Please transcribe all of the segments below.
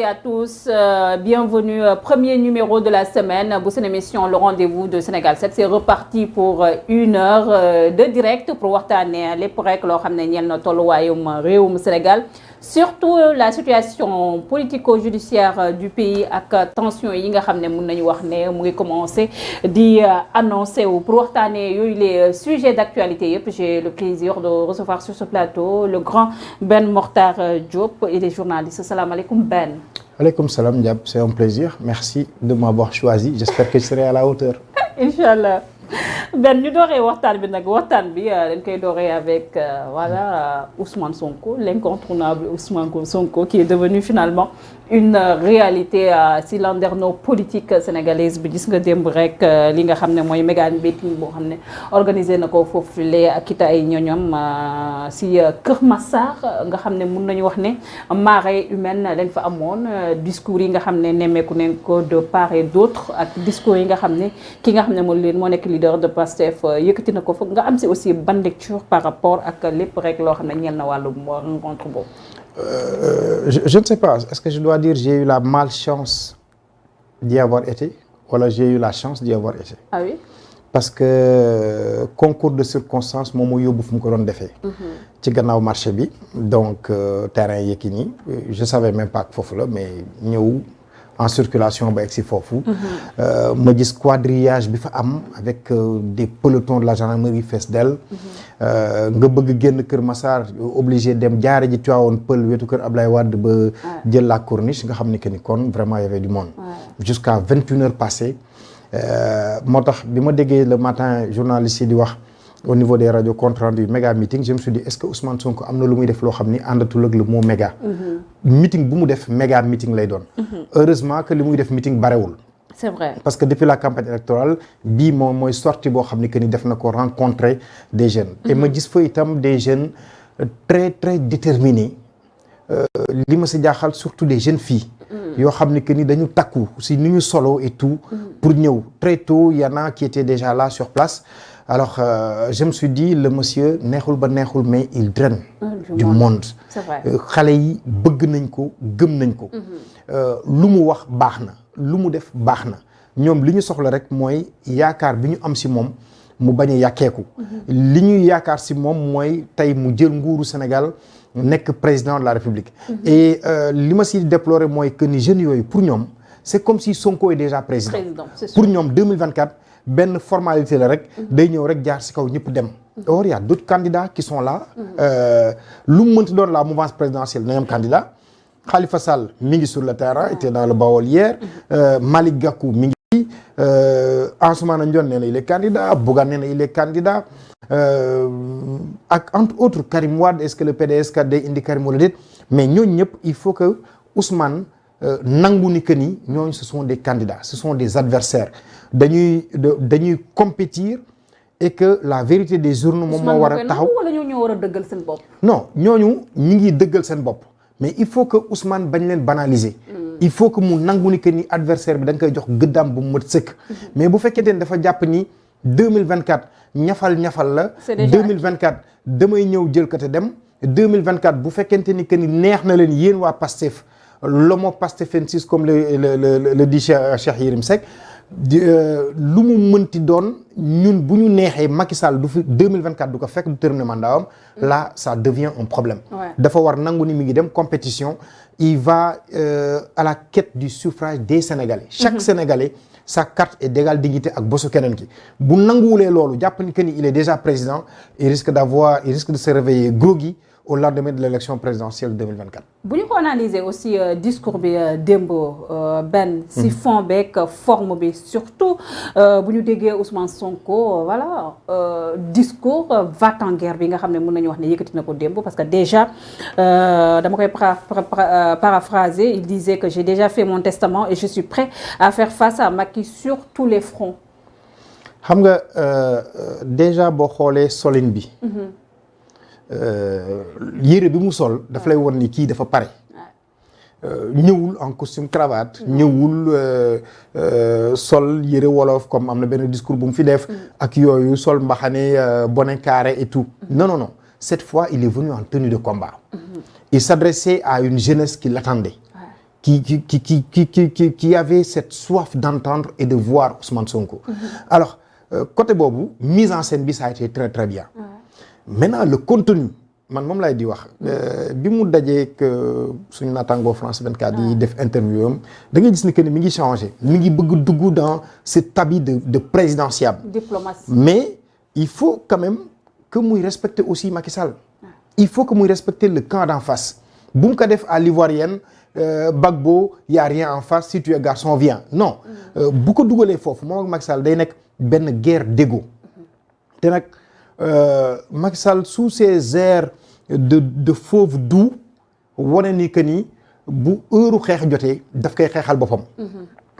et à tous, bienvenue, premier numéro de la semaine bu seen émission le rendez-vous de Sénégal 7 c'est reparti pour une heure de direct pour waxtaanee lépp rek loo xam ne ñeel na tolluwaayum réewum Sénégal surtout la situation politico-judiciaire du pays ak tension yi nga xam ne mun nañu wax ne mu ngi commencé di annoncé wu pour waxtaanee yooyu les sujets d'actualité yëpp j'ai le plaisir de recevoir sur ce plateau le grand Ben Mokhtar Diop et les journalistes. Salaamaaleykum Ben. Aleykum salaam Diab, c'est un plaisir. Merci de m'avoir choisi. J'espère que je serai à la hauteur. Inch'Allah. Ben ñu dooree waxtaan bi nag waxtaan bi dañ koy dooree avec voilà Ousmane Sonko, l'incontournable Ousmane Sonko qui est devenu finalement une réalité si landerneau politique sénégalaise bi gis nga démb rek li nga xam ne mooy méga meeting boo xam ne organisé na ko foofu le ak it ay ñoñom si Kër Massar nga xam ne mun nañu wax ne marée humaine lañ fa amoon discours yi nga xam ne nemmeeku nañ ko de part et d'autre ak discours yi nga xam ne ki nga xam ne moo nekk leader de Pastef yëkkati na ko fa nga am si aussi ban lecture par rapport ak lépp rek loo xam ne ñeel na wàllu rencontre boobu. Je ne sais pas, est-ce que je dois dire j'ai eu la malchance d'y avoir été wala j'ai eu la chance d'y avoir été. Ah oui. Parce que concours de circonstances moom moo yóbbu fu mu ko doon defee. ci gannaaw marché bi donc terrain Yékini je savais même pas que foofu la mais ñëw en circulation ba egg si foofu. ma gis quadrillage bi fa am avec des pelotons de la gendarmerie fees dell. nga bëgg génn Kër Massar obligé dem jaare ji Tivaouane Peulh wetu kër Ablaye Wade ba jël la corniche nga xam ni que ni kon vraiment y avait du monde. Jusqu'à 21 heures passées moo tax bi ma déggee le matin journaliste yi di wax au niveau des radios compte rendu méga meeting je me suis dit est-ce que Ousmane Sonko am na lu muy def loo xam ni àndatul ak le mot méga. meeting bu mu def méga meeting lay doon. heureusement que li muy def meeting barewul. C'est vrai. Parce que depuis la campagne électorale bii moom mooy sortie boo xam ni que ni def na ko rencontrer des jeunes. et ma gis fa itam des jeunes très très déterminés li ma si jaaxal surtout des jeunes filles. yoo xam ni que ni dañu takku si ni ñu solo et tout. pour ñëw très tôt y en a qui étaient déjà là sur place. Alors je me suis dit le monsieur neexul ba neexul mais il draine du monde. C'est vrai. xale yi bëgg nañ ko gëm nañ ko. lu mu wax baax na lu mu def baax na ñoom li ñu soxla rek mooy yaakaar bi ñu am si moom mu bañ a yàkkeeku. li ñuy yaakaar si moom mooy tey mu jël nguuru Sénégal nekk président de la République. et li ma si déplorer mooy que ni jeunes yooyu pour ñoom c'est comme si Sonko est déjà président. Pour ñoom 2024 benn formalité la rek. day ñëw rek jaar si kaw ñëpp dem. or y a d'autres candidats qui sont là. lu mu mënti doon la mouvance présidentielle nañam candidat. Khalifa Sall mi ngi sur le terrain était dans le Baol hier. Malick Gakou mi ngi. Ansoumana Dione nee na il est candidat Bougane nee na il est candidat. ak entre autres Karim Wade est-ce que le PDS kat day indi Karim wala déet mais ñooñu ñëpp il faut que Ousmane nangu ni que ni ñooñu ce sont des candidats ce sont des adversaires dañuy compétir et que la vérité des urnes moom moo war a taxaw wala ñoo war a dëggal seen bopp. non ñooñu ñi ngi dëggal seen bopp mais il faut que Ousmane bañ leen banaliser. il faut que mu nangu ni que ni adversaire bi da nga koy jox gëddaam bu mu mët sëkk. mais bu fekkente ne dafa jàpp ni 2024 ñafal la. c'est déjà 2024 damay ñëw jël ko te dem 2024 bu fekkente ni que ni neex na leen yéen waa Pastef l'homo pastefensis comme le dit Cheikh Yérim Seck lu mu mënti doon ñun bu ñu neexee Macky Sall du fi 2024 du ko fekk du terminer mandat am là ça devient un problème. dafa war nangu ni mi ngi dem compétition il va à la quête du suffrage des Sénégalais. chaque Sénégalais sa carte est d'égale dignité ak bosu keneen ki bu nanguwulee loolu jàpp ni que ni il est déjà président il risque de se réveiller groggy au lendemain de l'élection présidentielle 2024. bu ñu ko analyser aussi discours bi démb benn si fond beeg forme bi surtout bu ñu déggee Ousmane Sonko voilà discours va-t-en-guerre bi nga xam ne mën nañu wax ne yëkkati na ko démb parce que déjà dama koy paraphraser il disait que j'ai déjà fait mon testament et je suis prêt à faire face à Macky sur tous les fronts. xam nga déjà boo xoolee solin bi. yére bi mu sol daf lay won ni kii dafa pare ñëwul en costume cravate ñëwul sol yére wolof comme am na benn discours bu mu fi def ak yooyu sol mbaxane bonnet carré et tout non cette fois il est venu en tenue de combat il s'adressait à une jeunesse qui l'attendait qui avait cette soif d'entendre et de voir Ousmane Sonko. Alors côté boobu mise en scène bi ça a été très très bien. Maintenant le contenu man moom laay di wax bi mu dajee suñu naataangoo France 24 yi def interview am da ngay gis ni que ni mi ngi changé mi ngi bëgg dugg dans cet habit de présidentiable. Diplomatie. Mais il faut quand même que muy respecter aussi Macky Sall. Il faut que muy respecter le camp d'en face. bu mu ko def à l'ivoirienne Gbagbo y a rien en face si tu es garçon viens non bu ko dugalee foofu moom ak Macky Sall day nekk benn guerre d'ego te nag Macky Sall sous ses airs de fauve doux wane ni que ni bu heure xeex jotee daf koy xeexal boppam.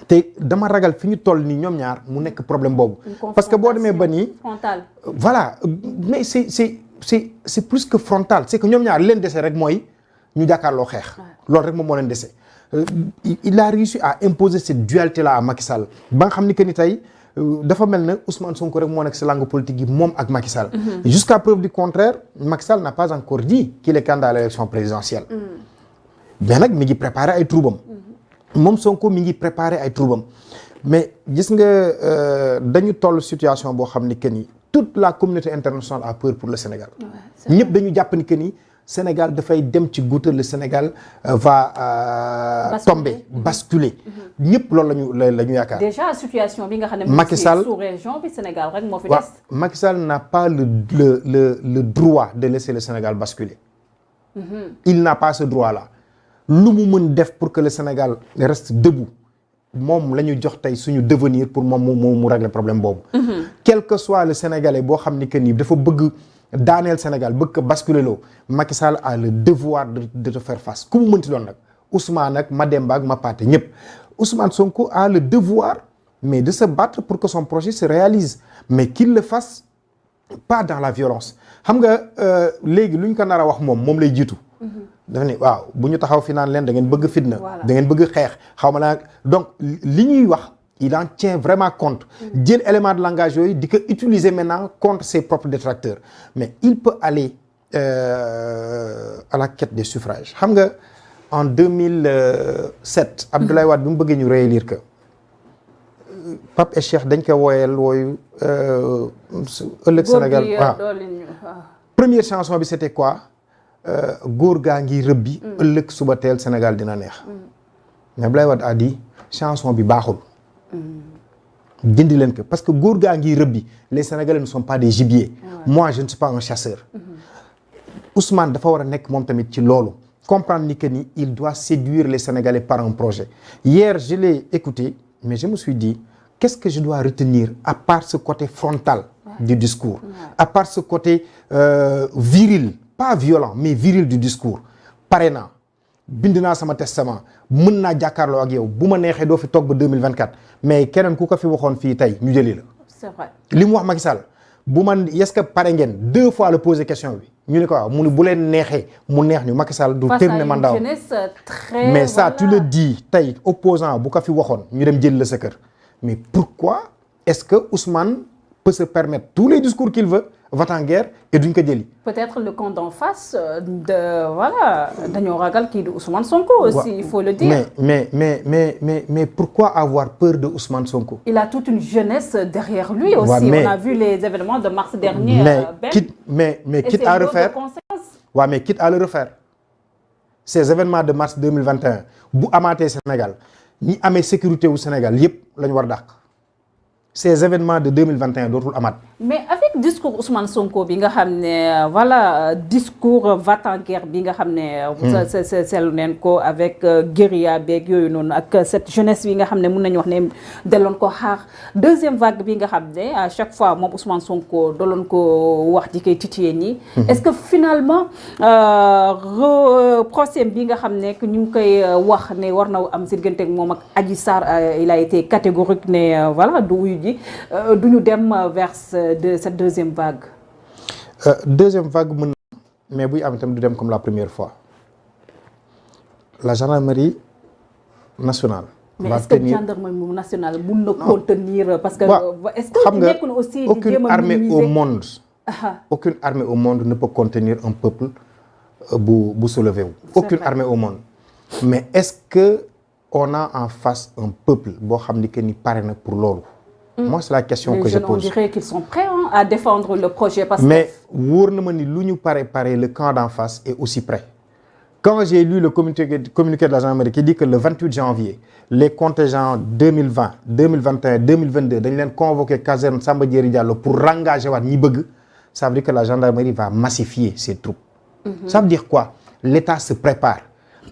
te dama ragal fi ñu toll nii ñoom ñaar mu nekk problème boobu. parce que boo demee ba nii. frontal. Voilà mais c'est plus que frontal c'est que ñoom ñaar leen dese rek mooy ñu jàkkaarloo xeex. loolu rek moom moo leen dese. il a réussi à imposer cette dualité là à Macky Sall ba nga xam ni que ni tey. dafa mel ne Ousmane Sonko rek moo nekk ci langue politique yi moom ak Macky Sall. Jusqu'à preuve du contraire Macky Sall n'a pas encore dit qu'il est candidat à l'élection présidentielle. mais nag mi ngi préparé ay troubam. moom Sonko mi ngi préparé ay troubam. mais gis nga dañu toll situation boo xam ni que ni toute la communauté internationale a peur pour le Sénégal. ñëpp dañu jàpp ni que ni Sénégal dafay dem ci goutte le Sénégal va tomber basculer. ñëpp loolu la ñu yaakaar. déjà situation bi nga xam ne Macky Sall sous région bi Sénégal rek moo fi des. Macky Sall n'a pas le droit de laisser le Sénégal basculer. Il n'a pas ce droit-là. lu mu mën def pour que le Sénégal reste debout moom la ñu jox tey suñu devenir pour moom mu régler problème boobu. quel que soit le Sénégalais boo xam ni que nii dafa bëgg daaneel Sénégal bëgg ko basculer loo Macky Sall a le devoir de te faire face ku mu mënti doon nag Ousmane ak Mademba ak Mapaté ñëpp. Ousmane Sonko a le devoir mais de se battre pour que son projet se réalise mais qu'il le fasse pas dans la violence xam nga léegi lu ñu ko nar a wax moom lay jiitu. dafa ne waaw bu ñu taxaw fi naan leen da ngeen bëgg fitna. da ngeen bëgg xeex xaw ma naa donc li ñuy wax il en tient vraiment compte. jël élément de langage yooyu di ko utiliser maintenant contre ses propres détracteurs mais il peut aller à la quête des suffrages xam nga. En 2007 Abdoulaye Wade bi mu bëggee ñu réélire que Pape et Cheikh dañ ko wooyal wooyu ëllëg Sénégal waaw première chanson bi c'était quoi góor gaa ngi rëbbi ëllëg suba teel Sénégal dina neex mais Abdoulaye Wade a dit chanson bi baaxul dindi leen ko parce que góor gaa ngi rëbbi les Sénégalais ne sont pas des gibiers moi je ne suis pas un chasseur Ousmane dafa war a nekk moom tamit ci loolu comprendre ni que ni il doit séduire les Sénégalais par un projet. Hier, je l'ai écouté, mais je me suis dit, qu'est-ce que je dois retenir à part ce côté frontal du discours, à part ce côté viril, pas violent, mais viril du discours. Pare naa bind naa sama testament mën naa jàkkaarloo ak yow bu ma neexee doo fi toog ba 2024 mais keneen ku ko fi waxoon fii tey ñu jëli la. C'est vrai. li mu wax Macky Sall bu man est-ce que pare ngeen 2 fois la poser question bi. ñu ne ko waaw mu ne bu leen neexee mu neex ñu Macky Sall du terminer mandat mais ça tu le dis tey opposant bu ko fi waxoon ñu dem jël la sa kër mais pourquoi est-ce que Ousmane peut se permettre tous les discours qu'il veut va-t-en guerre et duñ ko jëli. peut-être le camp d'en face dañoo ragal kii di Ousmane Sonko aussi il faut le dire. mais pourquoi avoir peur de Ousmane Sonko. Il a toute une jeunesse derrière lui aussi. On a vu les événements de mars dernier. mais quitte à refaire mais quitte à le refaire ces événements de mars 2021 bu amaatee Sénégal ñi amee sécurité wu Sénégal yépp la ñu war a dàq. Ces événements de 2021 dootul amaat. mais avec discours Ousmane Sonko bi nga xam ne discours va-t-en-guerre bi nga xam ne. seetlu neen ko avec guérilla beeg yooyu noonu ak cette jeunesse bi nga xam ne mun nañu wax ne delloon ko xaar deuxième vague bi nga xam ne à chaque fois moom Ousmane Sonko doloon ko wax di koy titiyee nii. est-ce que finalement procès bi nga xam ne ñu ngi koy wax ne war na am si diggante ak moom ak Adji Sarr il a été catégorique ne voilà du ñu dem vers cette deuxième vague. Deuxième vague mën na mais buy am itam du dem comme la première fois la gendarmerie nationale. mais est-ce que gendarmerie nationale mun na contenir. parce que est-ce que nekkul aussi di jéem a minimiser aucune armée au monde ne peut contenir un peuple bu soulever wu. aucune armée au monde mais est-ce que on a en face un peuple boo xam ni que ni pare na pour loolu. Moi c'est la question que je pose. On dirait qu'ils sont prêts à défendre le projet parce mais wóor na ma ni lu ñu pare le camp d'en face est aussi prêt. Quand j'ai lu le communiqué de la gendarmerie qui dit que le 28 janvier les contingents 2020 2021 2022 dañ leen convoqué caserne Samba Diéry Diallo pour rengager waat ñi bëgg ça veut dire que la gendarmerie va massifier ses troupes. Ça veut dire quoi? L'État se prépare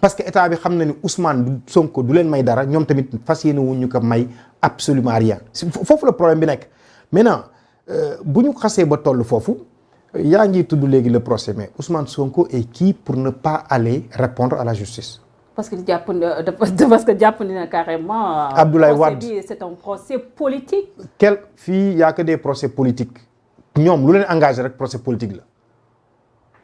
parce que état bi xam na ni Ousmane Sonko du leen may dara ñoom tamit fas yéene wuñ ñu ko may absolument rien foofu le problème bi nekk. Maintenant bu ñu xasee ba toll foofu yaa ngi tudd léegi le procès mais Ousmane Sonko est qui pour ne pas aller répondre à la justice. parce que jàpp na carrément. Abdoulaye Wade c'est un procès politique. fii y a que des procès politiques ñoom lu leen engagé rek procès politique la.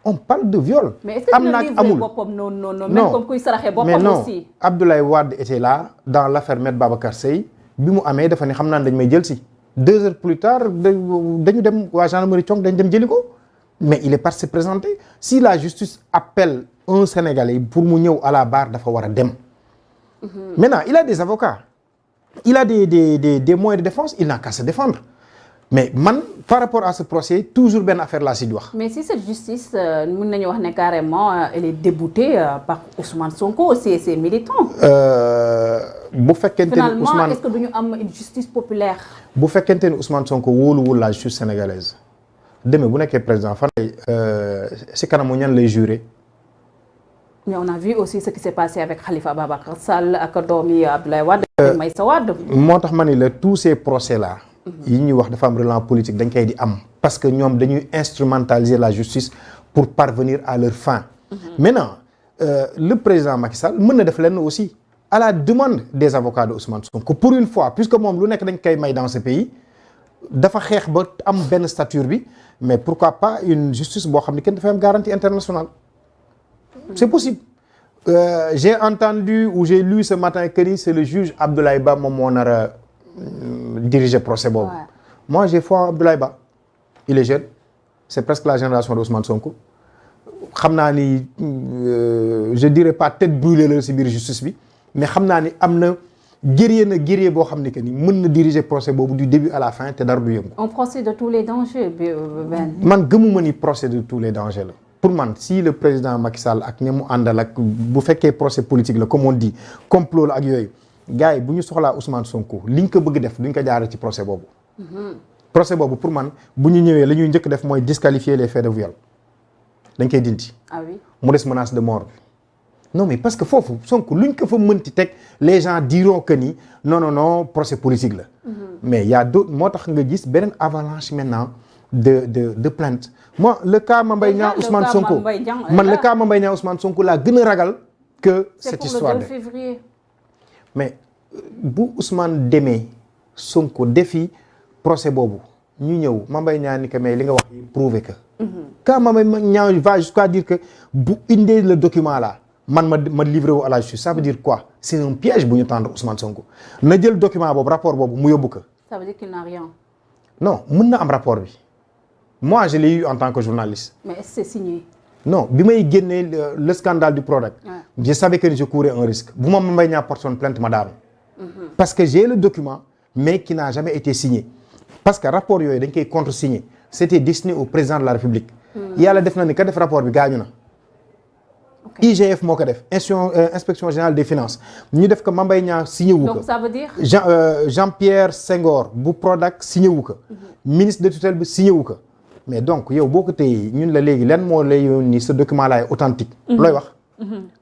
On parle de viol. Mais est-ce que dina livrer boppam non même comme kuy saraxe boppam aussi. Abdoulaye Wade était là dans l'affaire Me Babacar Seye bi mu amee dafa ne xam naa dañ may jël si 2 heures plus tard dañu dem waa gendarmerie Thiong dañ dem jëli ko mais il est parti se présenter si la justice appelle un Sénégalais pour mu ñëw à la barre dafa war a dem. Maintenant il a des avocats il a des moyens de défense il n'a qu'à se défendre. Mais man par rapport à ce procès toujours benn affaire laa si di wax. mais si cette justice mën nañu wax ne carrément elle est déboutée par Ousmane Sonko et ses militants. bu fekkente ni Ousmane finalement est-ce que duñu am une justice populaire. bu fekkente ni Ousmane Sonko wóoluwul la justice sénégalaise demee bu nekkee président fan lay si kanamu ñan lay juré. mais on a vu aussi ce qui s'est passé avec Khalifa Ababacar Sall ak doomi Abdoulaye Wade. Maïssa Wade. moo tax ma ni la tous ces procès là. yi ñuy wax dafa am relent politique dañ koy di am parce que ñoom dañuy instrumentaliser la justice pour parvenir à leur fin. Maintenant le président Macky Sall mën na def lenn aussi à la demande des avocats de Ousmane Sonko pour une fois puisque moom lu nekk dañ koy may dans ce pays dafa xeex ba am benn stature bi mais pourquoi pas une justice boo xam ne kenn dafay am garantie internationale. C'est possible. J'ai entendu ou j'ai lu ce matin que ni c'est le juge Abdoulaye Ba moom moo nar a diriger procès boobu. Moi j'ai foi en Abdoulaye Ba. Il est jeune. C'est presque la génération de Ousmane Sonko. xam naa ni je dirais pas tête brûlée la si biir justice bi mais xam naa ni am na guerrier boo xam ne que ni mën na diriger procès boobu du début à la fin te dara du yëngu. Un procès de tous les dangers. man gëmuma ni procès de tous les dangers la. pour man si le président Macky Sall ak ñi mu àndal ak bu fekkee procès politique la comme on dit complot la ak yooyu gars yi bu ñu soxlaa Ousmane Sonko liñ ko bëgg def duñ ko jaaree ci procès boobu. procès boobu pour man bu ñu ñëwee la ñuy njëkk def mooy disqualifier les faits de viol dañ koy dindi. Ah oui. mu des menace de mort bi. non mais parce que foofu Sonko luñ ko fa mënti teg les gens diront que ni non procès politique la. mais y a d'autres moo tax nga gis beneen avalanche maintenant de plainte. moi le cas Mame Mbaye Niang Ousmane Sonko man le cas Mame Mbaye Niang Ousmane Sonko laa gën a ragal que cette histoire c'est pour le 2 février. mais bu Ousmane demee Sonko defi procès boobu ñu ñëw Mame Mbaye Niang ni que mais li nga wax prouver que quand Mame Mbaye Niang va jusqu'à dire que bu indee le document là man ma livré wu à la justice ça veut dire quoi c'est un piège bu ñu tendre Ousmane Sonko na jël document boobu rapport boobu mu yóbbu ko. ça veut dire qu'il n'a rien. non mën na am rapport bi moi je l'ai eu en tant que journaliste. mais c'est signé. non bi may génnee le scandale du Prodac. je savais que je courais un risque bu ma Mame Mbaye Niang porte son plainte ma daanu. parce que j'ai le document mais qui n'a jamais été signé parce que rapport yooyu dañ koy contresigné c'était destiné au président de la République. yàlla def na ni ka def rapport bi gaañu na. IGF moo ko def inspection générale des finances ñu def ko Mame Mbaye Niang signé wu ko. donc ça veut dire. Jean-Pierre Senghor bu Prodac signé wu ko. ministre de tutelle bi signé wu ko. mais donc yow boo ko téyee ñun la léegi lan moo lay ni ce document là est authentique looy wax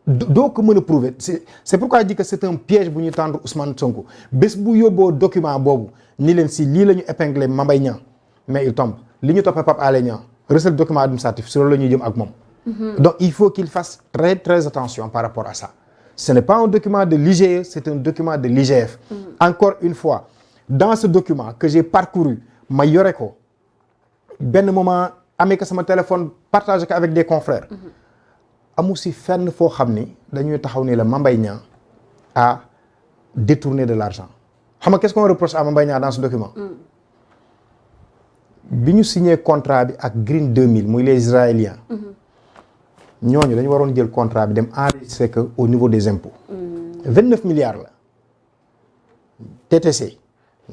doo ko mën a prouver c'est pourquoi je dis que c'est un piège bu ñu tendre Ousmane Sonko bés bu yóbboo document boobu ni leen si lii la ñu épinglé Mame Mbaye Niang mais il tombe li ñu toppee Pape Alé Niang recel document administratif sur loolu la ñuy jëm ak moom donc il faut qu'il fasse très très attention par rapport à ça ce n'est pas un document de l'IGE c'est un document de l'IGF encore une fois dans ce document que j'ai parcouru ma yore ko benn moment amee ko sama téléphone partagé ko avec des confrères amu si fenn foo xam ni dañuy taxaw ni la Mame Mbaye Niang a détourné de l'argent xam nga qu'est-ce qu'on reproche à Mame Mbaye Niang dans ce document bi ñu signé contrat bi ak Green 2000 muy les Israéliens ñooñu dañu waroon jël contrat bi dem enregistrer que au niveau des impôts 29 milliards la TTC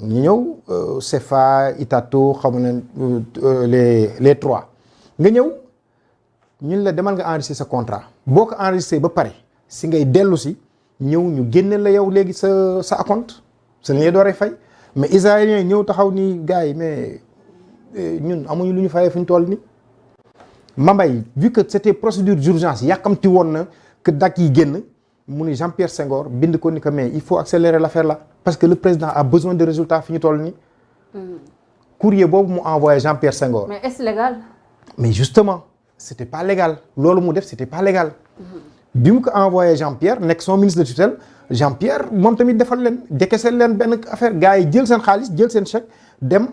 ñu ñëw CFA Itato xam na les trois nga ñëw ñun la demal nga enregistrer sa contrat boo ko enregistré ba pare si ngay dellu si ñëw ñu génne la yow léegi sa acompte sa lañuy dooree fay mais israéliens yi ñëw taxaw ni gars yi mais ñun amuñu lu ñu fayee fu ñu toll ni Mambay vu que c'était procédure d'urgence yàkkamti woon na que dak yi génn mu ni Jean-Pierre Senghor bind ko ni que mais il faut accélérer l'affaire là parce que le président a besoin de résultats fi ñu toll nii courrier boobu mu envoyé Jean-Pierre Senghor. mais est-ce légal. mais justement c'était pas légal loolu mu def c'était pas légal bi mu ko envoyé Jean-Pierre nekk son ministre de tutelle Jean-Pierre moom tamit defal leen décaissé leen benn affaire gars yi jël seen xaalis jël seen chèque dem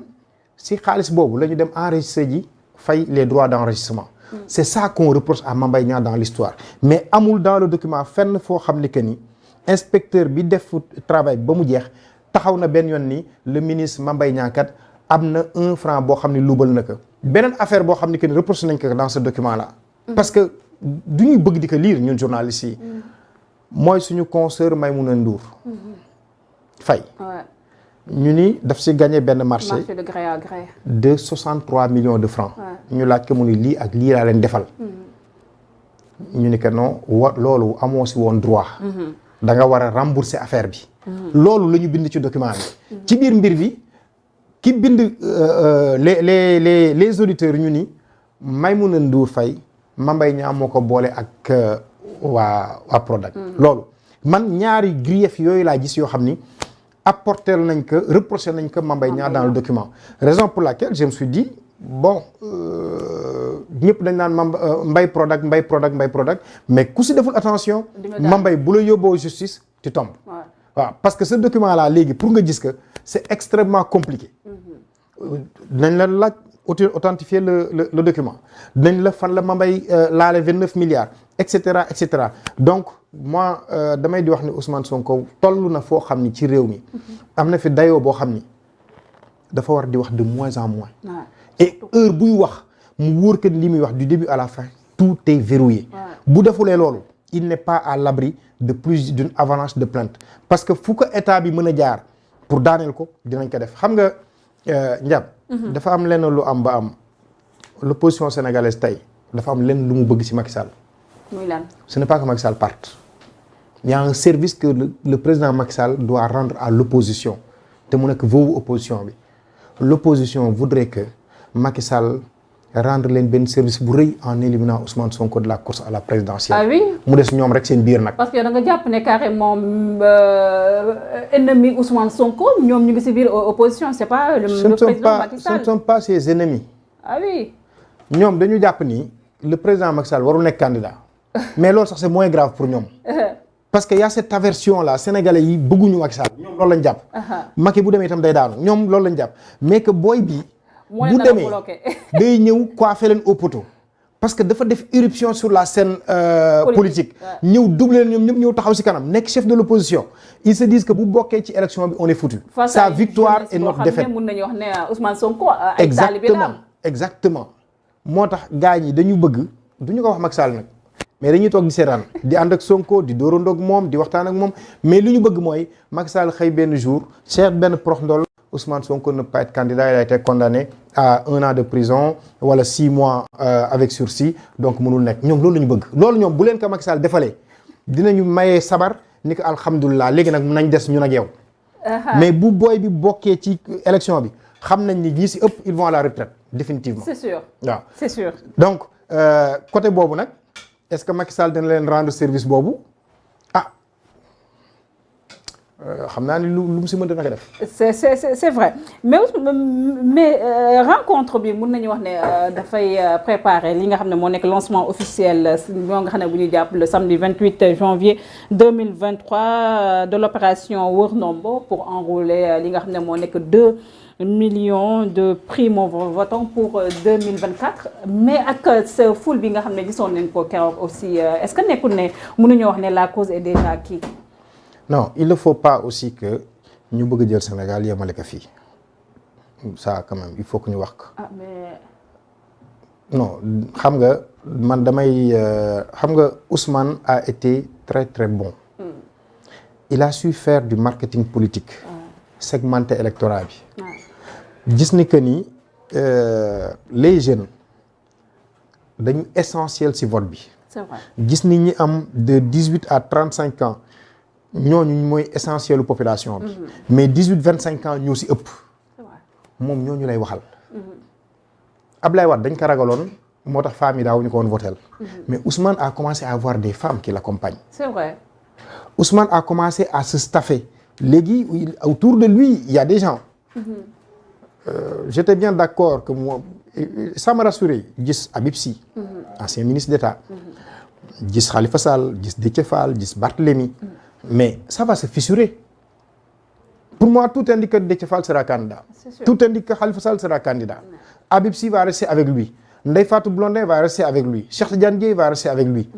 si xaalis boobu la ñu dem enregistré ji fay les droits d'enregistrement. C'est ça qu'on reproche à Mame Mbaye Niang dans l'histoire mais amul dans le document fenn foo xam ni que ni inspecteur bi def travail ba mu jeex taxaw na benn yoon ni le ministre Mame Mbaye Niang kat am na 1 franc boo xam ni luubal na ko beneen affaire boo xam ni que ni reproché nañ ko dans ce document là. parce que du ñuy bëgg di ko lire ñun journalistes yi. mooy suñu consoeur Maïmouna Ndour Faye. ñu ni daf si gagné benn marché de gré à gré de 63 millions de francs. ñu laaj ko mu ni lii ak lii laa leen defal. ñu ni que non loolu amoo si woon droit. da nga war a rembourser affaire bi. loolu la ñu bind ci document bi. ci biir mbir bi ki bind les auditeurs ñu ni Maïmouna Ndour Faye Mame Mbaye Niang moo ko boole ak waa Prodac. loolu man ñaari grief yooyu laa gis yoo xam ni. apporter nañ ko reproché nañ ko Mame Mbaye Niang dans le document raison pour laquelle je me suis dit bon ñëpp dañ naan Mbaye Prodac mais ku si deful attention Mame Mbaye bu la yóbboo justice tu tombes waaw parce que ce document là léegi pour nga gis que c'est extrêmement compliqué dinañ la laaj authentifier le document dinañ la fan la Mame Mbaye laale 29 milliards et cetera donc moi damay di wax ni Ousmane Sonko toll na foo xam ni ci réew mi am na fi dayoo boo xam ni dafa war di wax de moins en moins et heure buy wax mu wóor que li muy wax du début à la fin tout est verrouillé bu defulee loolu il n'est pas à l'abri de plus d'une avalanche de plaintes parce que fu ko état bi mën a jaar pour daaneel ko dinañ ko def xam nga Ndiab dafa am lenn lu am ba am l'opposition sénégalaise tey dafa am lenn lu mu bëgg ci Macky Sall. muy lan. Ce n'est pas que Macky Sall parte. Il y a un service que le président Macky Sall doit rendre à l'opposition te mu nekk voowu opposition bi l'opposition voudrait que Macky Sall rendre leen benn service bu rëy en éliminant Ousmane Sonko de la course à la présidentielle. Ah oui. mu des ñoom rek seen biir nag. parce que da nga jàpp ne carrément ennemi Ousmane Sonko ñoom ñu ngi ci biir opposition c'est pas le président Macky Sall. Ce ne sont pas ses ennemis. Ah oui. ñoom dañu jàpp ni le président Macky Sall warul nekk candidat mais loolu sax c'est moins grave pour ñoom. parce que y a cette aversion là sénégalais yi bëgguñu Macky Sall ñoom loolu lañ jàpp. Macky bu demee itam day daanu ñoom loolu lañ jàpp mais que booy bi. bu demee day ñëw coiffé leen au poteau parce que dafa def irruption sur la scène politique ñëw doublé leen ñoom ñëpp ñëw taxaw ci kanam nekk chef de l'opposition ils se disent que bu bokkee ci élection bi on est foutu. sa victoire et notre défaite mën nañu wax ne Ousmane Sonko ay talibé la exactement moo tax gars ñi dañu bëgg duñu ko wax Macky Sall nag mais dañuy toog di seetaan di ànd ak Sonko di dóorandoog moom di waxtaan ak moom mais li ñu bëgg mooy Macky Sall xëy benn jour seet benn prox ndol Ousmane Sonko ne peut pas être candidat il a été condamné à 1 an de prison wala 6 mois avec sursis donc mënul nekk ñoom loolu la ñu bëgg loolu ñoom bu leen ko Macky Sall defalee dinañu mayee sabar ni ko alhamdulilah léegi nag nañ des ñun ak yow mais bu booy bi bokkee ci élection bi xam nañ ni ñi ci ëpp ils vont à la retraite définitivement. C'est sûr waaw c'est sûr. donc côté boobu nag est-ce que Macky Sall dina leen rendre service boobu xam naa ni lu mu si mën dina ko def. c'est vrai mais rencontre bi mën nañu wax ne dafay préparer li nga xam ne moo nekk lancement officiel moo nga xam ne bu ñuy jàpp le samedi 28 janvier 2023 de l'opération Wër Ndombo pour enrôler li nga xam ne moo nekk 2 millions de primo-votants pour 2024 mais ak sa foule bi nga xam ne gisoon nañ ko keroog aussi est-ce que nekkul ne mënuñu wax ne la cause est déjà acquise. Non, il ne faut pas aussi que ñu bëgg jël Sénégal yemale ko fii ça quand même il faut que ñu wax ko. Ah mais. non xam nga man damay xam nga Ousmane a été très très bon. il a su faire du marketing politique. segmenté électorat bi. gis ni que ni les jeunes dañu essentiel ci vote bi. c'est vrai. gis ni ñi am de 18 à 35 ans ñooñu mooy essentielu population bi. mais 18-25 ans ñoo ci ëpp. c'est vrai. moom ñooñu lay waxal. Ablaye Wade dañ ko ragaloon moo tax femmes yi daawuñu ko woon votel mais Ousmane a commencé à avoir des femmes qui l'accompagnent. c'est vrai. Ousmane a commencé à se staffer. léegi autour de lui il y a des gens. J'étais bien d'accord que moi ça m'a rassuré gis Habib Sy. ancien ministre d'État. gis Khalifa Sall gis Déthié Fall gis Barthélémy. mais ça va se fissurer. pour moi tout indique que Déthié Fall sera candidat. tout indique que Khalifa Sall sera candidat. Habib Sy va rester avec lui. Ndeye Fatou Blondin va rester avec lui. Cheikh Tidiane Dièye va rester avec lui.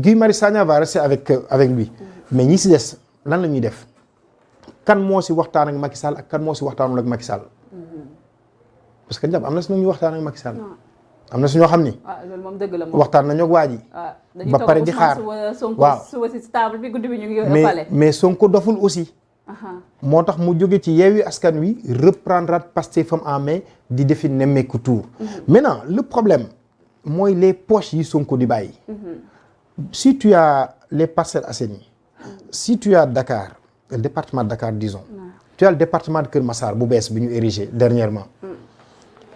Guy Marius Sagna va rester avec lui. mais ñi si des lan la ñuy def kan moo si waxtaan ak Macky Sall ak kan moo si waxtaanul ak Macky Sall. parce que njab am na si ñuy waxtaan ak Macky Sall. am na si ñoo xam ni. loolu moom dëgg la moom. waxtaan nañu ak waa ji. ba pare di xaar waaw suba si table bi guddi bi ñu ngi pale. mais Sonko doful aussi. moo tax mu jóge ci Yewwi Askan Wi reprendre Pastefam en main di defi nemmeeku tour. maintenant le problème mooy les poches yi Sonko di bàyyi. si tu as les Parcelles Assainies. si tu as Dakar le département de Dakar disons. tu as le département de Keur Massar bu bees bi ñu érigé dernièrement.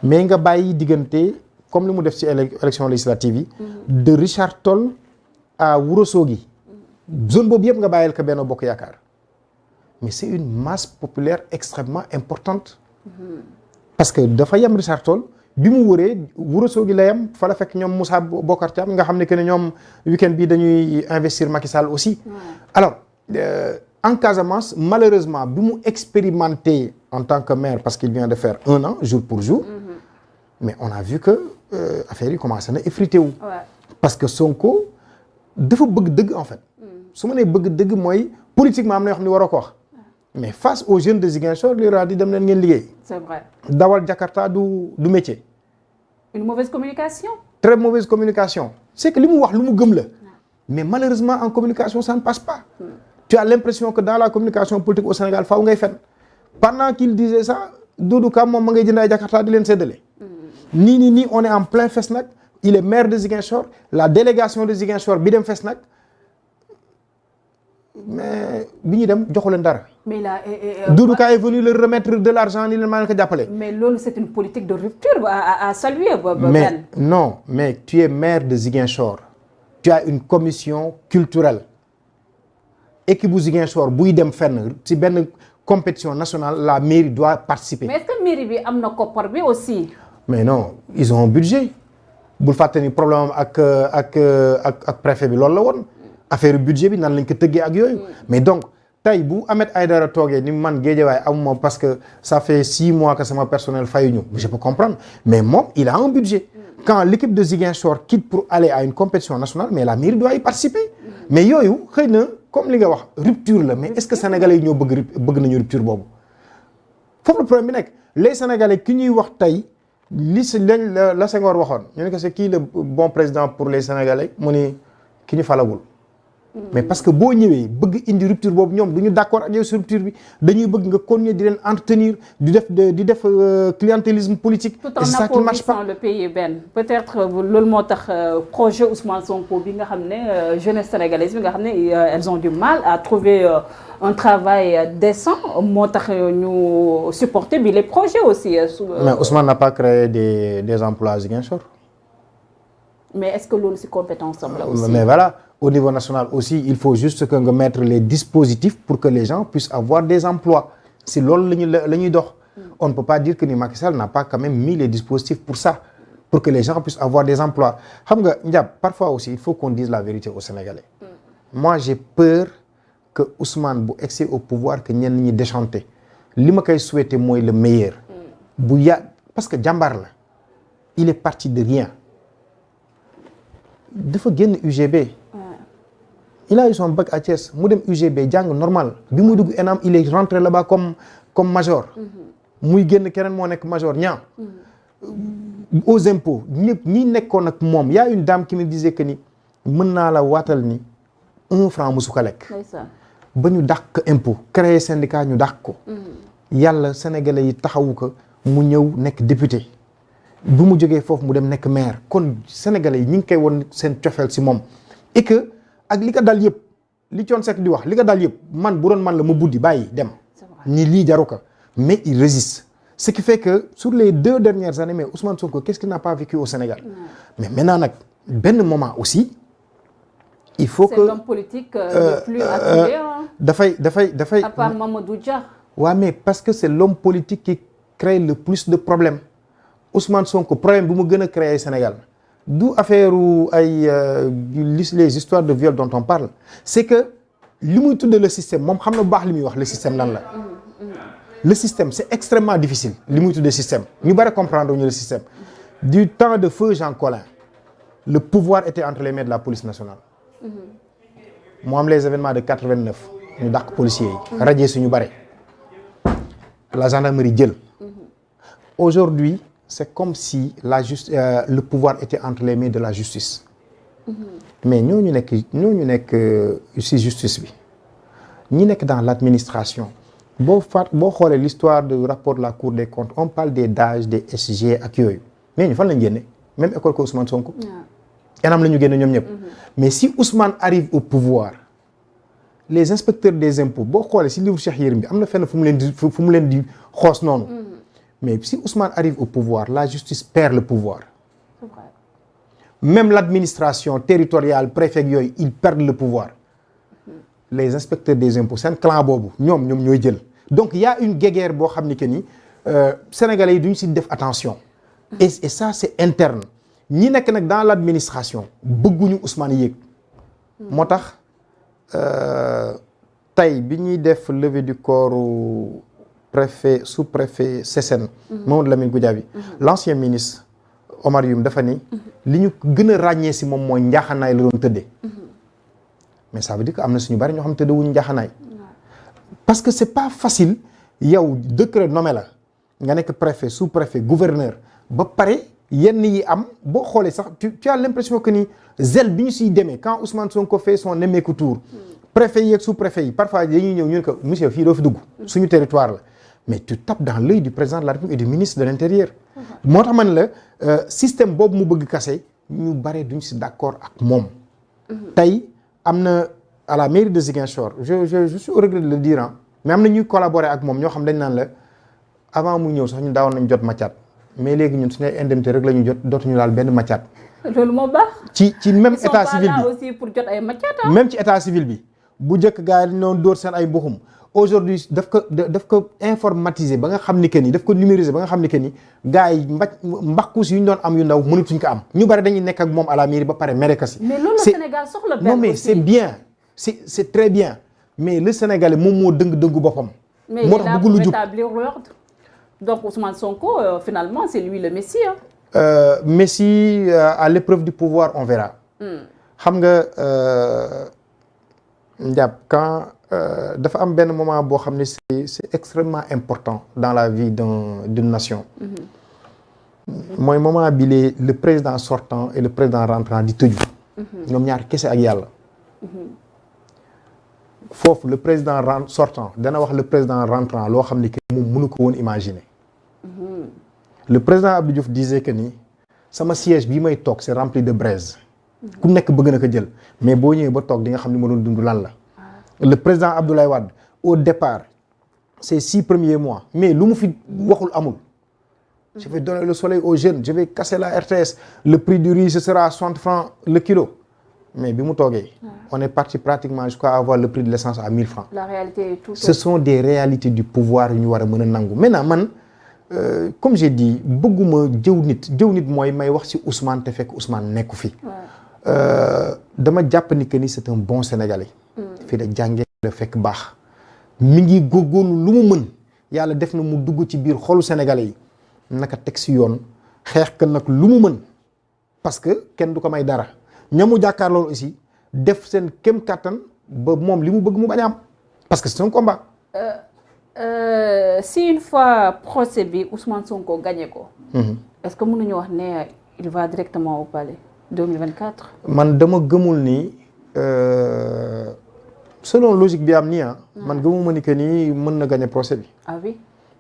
mais nga bàyyi diggante comme li mu def ci élection législative yi. de Richard Toll à Ourossogui. zone boobu yëpp nga bàyyil ko Benno Bokk Yaakaar. mais c'est une masse populaire extrêmement importante. parce que dafa yem Richard Toll bi mu wëree Ourossogui la yem fa la fekk ñoom Moussa Bocar Thiam nga xam ne que ne ñoom week-end bi dañuy investir Macky Sall aussi. alors en Casamance malheureusement bi mu expérimenté en tant que maire parce qu'il vient de faire 1 an jour pour jour. mais on a vu que affaire yi commencé na effrité wu. parce que Sonko dafa bëgg dëgg en fait. su ma nee bëgg dëgg mooy politiquement am na yoo xam ne waroo ko wax. mais face aux jeunes de Ziguinchor li di dem leen ngeen liggéey. c'est vrai. dawal Jakarta du métier. une mauvaise communication. très mauvaise communication. c'est que li mu wax lu mu gëm la. mais malheureusement en communication ça ne passe pas. tu as l'impression que dans la communication politique au Sénégal faaw ngay fen. pendant qu'il disait ça Doudou Ka moom ma ngay jënd ay Jakarta di leen séddale. nii on est en plein Fesnac il est maire de Ziguinchor la délégation de Ziguinchor bi dem Fesnac. mais bi ñu dem joxu leen dara. mais là Doudou Ka est venu leur remettre de l'argent ni leen maa ngi ko jàppale. mais loolu c'est une politique de rupture à saluer. mais non mais tu es maire de Ziguinchor. tu as une commission culturelle. équipe bu Ziguinchor buy dem fenn ci benn compétition nationale la mairie doit participer. mais est-ce que mairie bi am na koppar bi aussi. mais non ils ont un budget. bul fàtte ni problème ak préfet bi loolu la woon. affaire budget bi nan lañ ko tëggee ak yooyu. mais donc tey bu Ahmed Aïdara toogee ni man Guédiawaye amuma parce que ça fait 6 mois que sama personnel fayuñu je peux comprendre mais moom il a un budget. quand l'équipe de Ziguinchor quitte pour aller à une compétition nationale mais la mairie doit y participer. mais yooyu xëy na comme li nga wax rupture la mais est-ce que sénégalais yi ñoo bëgg nañu rupture boobu. foofu le problème bi nekk les sénégalais ki ñuy wax tey li si lañ la Senghor waxoon ñu ne que c'est qui le bon président pour les sénégalais mu ni ki ñu falagul. mais parce que boo ñëwee bëgg indi rupture boobu ñoom du ñu d'accord ak yow sur rupture bi dañuy bëgg nga continuer di leen entretenir di def clientélisme politique. tout en appauvrissant le pays benn peut-être loolu moo tax projet Ousmane Sonko bi nga xam ne jeunesse sénégalaise bi nga xam ne elles ont du mal à trouver un travail décent moo tax ñu supporter bi les projets aussi. mais Ousmane n'a pas créé des emplois à Ziguinchor. mais est-ce que loolu ci compétence am la aussi. mais voilà. Au niveau national aussi il faut juste que nga mettre les dispositifs pour que les gens puissent avoir des emplois si loolu la ñuy dox. on ne peut pas dire que ni Macky Sall n'a pas quand même mis les dispositifs pour ça pour que les gens puissent avoir des emplois xam nga Ndiab parfois aussi il faut qu'on dise la vérité aux Sénégalais. moi j'ai peur que Ousmane bu excès au pouvoir que ñenn ñi déchanter li ma koy souhaiter mooy le meilleur. parce que jàmbaar la il est parti de rien dafa génn UGB. il a eu son bac à Thiès mu dem UGB jàng normal bi muy dugg ENAM il est rentré là-bas comme major. muy génn keneen moo nekk major ñaa aux impôts ñëpp ñi nekkoon ak moom y a une dame qui me disait que ni mën naa la waatal ni 1 franc musu ko lekk. ba ñu dàq impôt créer syndicat ñu dàq ko. yàlla sénégalais yi taxawu ko mu ñëw nekk député bu mu jógee foofu mu dem nekk maire kon sénégalais yi ñu ngi koy won seen cofeel si moom et que ak li ko dal yëpp li Thione Seck di wax li ko dal yëpp man bu doon man la ma buddi bàyyi dem ni lii jaru ko mais il résiste ce qui fait que sur les 2 dernières années mais Ousmane Sonko qu'est-ce qu'il n'a pas vécu au Sénégal mais maintenant nag benn moment aussi il faut que c'est l'homme politique le plus acculé dafay à part Mamadou Dia. Ouais, mais parce que c'est l'homme politique qui crée le plus de problèmes Ousmane Sonko problème bu mu gën a créer Sénégal du affaire ay les histoires de viol dont on parle c'est que li muy tuddee le système moom xam na bu baax li muy wax le système lan la le système c'est extrêmement difficile li muy tuddee système ñu bari comprendre ñu le système du temps de feu Jean Collin le pouvoir était entre les mains de la police nationale mu am les événements de 89 ñu dàq policiers yi radier suñu bari la gendarmerie jël aujourd'hui c'est comme si le pouvoir était entre les mains de la justice mais ñooñu nekk ci justice bi ñi nekk dans l'administration boo xoolee l'histoire du rapport de la Cour des comptes on parle des DAGE des SG ak yooyu mais ñu fan lañ génne même école que Ousmane Sonko enam la ñu génne ñoom ñëpp mais si Ousmane arrive au pouvoir les inspecteurs des impôts boo xoolee si livre Cheikh Yérim bi am na fenn fu mu leen di xoos noonu mais si Ousmane arrive au pouvoir la justice perd le pouvoir même l'administration territoriale préfet yooyu ils perdent le pouvoir les inspecteurs des impôts seen clan boobu ñoom ñooy jël donc il y a une guéguerre boo xam ni que ni sénégalais yi duñ si def attention et ça c'est interne ñi nekk nag dans l'administration bëgguñu Ousmane yéeg moo tax tey bi ñuy def levée du corps préfet sous-préfet Sessène Mamadou Lamine Goudiaby l'ancien ministre Omar Youm dafa ni li ñu gën a ràññee si moom mooy njaaxanaay la doon tëddee mais ça veut dire que am na suñu bari ñoo xam tëddee wuñu njaaxanaay parce que c'est pas facile yow décret nommé la nga nekk préfet sous-préfet gouverneur ba pare yenn yi am boo xoolee sax tu as l'impression que ni zèle bi ñu siy demee quand Ousmane Sonko fait son nemmeeku tour préfet yi ak sous-préfet yi parfois dañuy ñëw ñu ne ko monsieur fii doo fi dugg suñu territoire la mais tu tapes dans l'œil du président de la République et du ministre de l'Intérieur moo tax man la système boobu mu bëgg kase ñu bare duñ si d'accord ak moom tey am na à la mairie de Ziguinchor je suis au regret de le dire mais am na ñuy collaborer ak moom ñoo xam dañ naan la avant mu ñëw sax ñu daawoon nañ jot Mathiat mais léegi ñun suñu indemnité rek la ñu jot dootuñu laal benn Mathiat loolu moo baax ci même état civil bi aussi pour jot ay Mathiat même ci état civil bi bu njëkk gars yi dañu doon dóor seen ay mbuxum aujourd'hui daf ko informatiser ba nga xam ni que ni daf ko numériser ba nga xam ni que ni gars yi mbakkuus yu ñu doon am yu ndaw mënatuñ ko am ñu bari dañuy nekk ak moom à la mairie ba pare mere ko si mais loolu Sénégal soxla non mais c'est bien c'est très bien mais le Sénégalais moom moo dëngu boppam moo tax bëggul lu jub rétablir l'ordre donc Ousmane Sonko finalement c'est lui le Messie Messie à l'épreuve du pouvoir on verra xam nga Ndiab quand dafa am benn moment boo xam ne c'est extrêmement important dans la vie d'une nation mooy moment bi le président sortant et le président rentrant di tëju ñoom ñaar kese ak yàlla foofu le président sortant dana wax le président rentrant loo xam ne que moom mënu ko woon imaginer le président Abdou Diouf disait que ni sama siège bii may toog c'est rempli de braise ku nekk bëgg na ko jël mais boo ñëwee ba toog di nga xam ni ma doon dund lan la le président Abdoulaye Wade au départ ces 6 premiers mois mais lu mu fi waxul amul je vais donner le soleil aux jeunes je vais casser la RTS le prix du riz ce sera 60 francs le kilo mais bi mu toogee on est parti pratiquement jusqu'à avoir le prix de l'essence à 1000 francs la réalité est tout ce sont des réalités du pouvoir yu ñu war a mën a nangu maintenant man comme j'ai dit bëgguma jëw nit mooy may wax ci Ousmane te fekk Ousmane nekku fi dama jàpp ni que ni c'est un bon Sénégalais fii la jàngee la fekk baax mi ngi góorgóorlu lu mu mën yàlla def na mu dugg ci biir xolu Sénégalais yi naka teg ci yoon xeex ka nag lu mu mën parce que kenn du ko may dara ñamu jàkkaar loolu aussi def seen kem kàttan ba moom li mu bëgg mu bañ a am parce que c'est un combat si une fois procès bi Ousmane Sonko gagné ko est-ce que mën nañu wax ne il va directement au palais 2024 man dama gëmul ni selon logique bi am nii man gëmuma ni que nii mën na gagner procès bi. Ah oui.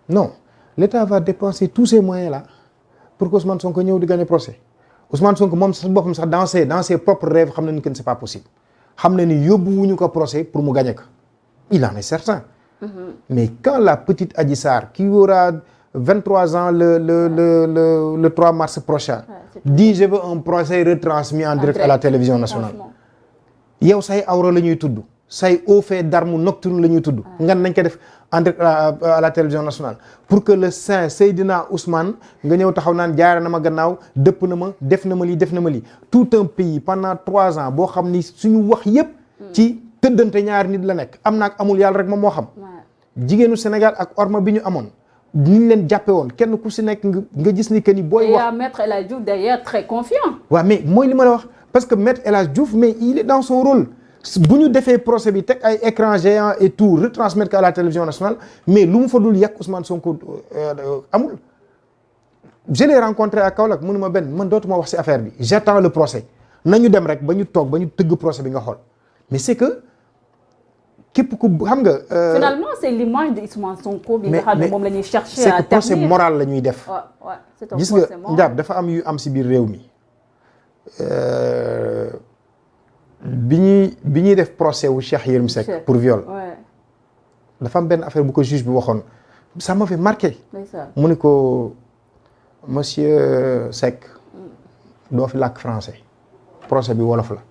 Non, l'État va dépenser tous ces moyens là pour que Ousmane Sonko ñëw di gagner procès Ousmane Sonko moom sax boppam sax dans ses propres rêves xam na ni que c'est pas possible xam na ni yóbbu wuñu ko procès pour mu gagner ko il en est certain. Mais quand la petite Adji Sarr qui aura 23 ans le 3 mars prochain dit je veux un procès retransmis en direct à la télévision nationale, yow say awra la ñuy tudd say au fait d'armes nocturnes la ñuy tudd nga nañ ko def en direct à la télévision nationale pour que le saint Seydina Ousmane nga ñëw taxaw naan jaare na ma gannaaw dëpp na ma def na ma lii tout un pays pendant 3 ans boo xam ni suñu wax yépp ci tëddante ñaari nit la nekk am naak amul yàlla rek moom moo xam jigéenu Sénégal ak orma bi ñu amoon ni ñu leen jàppe woon kenn ku si nekk nga gis ni que ni booy wax Maître El Hadji Diouf d'ailleurs très confiant. waaw mais mooy li ma la wax parce que Maître El Hadji Diouf mais il est dans son rôle bu ñu defee procès bi teg ay écran géant et tout retransmettre à la télévision nationale mais lu mu fa dul yàq Ousmane Sonko amul. Je l'ai rencontré à Kaolack mu ne ma benn man dootuma wax ci affaire bi j'attends le procès nañu dem rek ba ñu toog ba ñu tëgg procès bi nga xool mais c'est que képp ku xam nga. Finalement c'est l'image de Ousmane Sonko bi nga xam ne moom la ñuy chercher à c'est que procès moral la ñuy def. c'est un gis procès nga moral. Ndiab dafa am yu am ci biir réew mi. bi ñuy def procès wu Cheikh Yérim Seck pour viol dafa am benn affaire bu ko juge bi waxoon ça m'a fait marquer mu ni ko monsieur Seck doo fi làkk français procès bi wolof la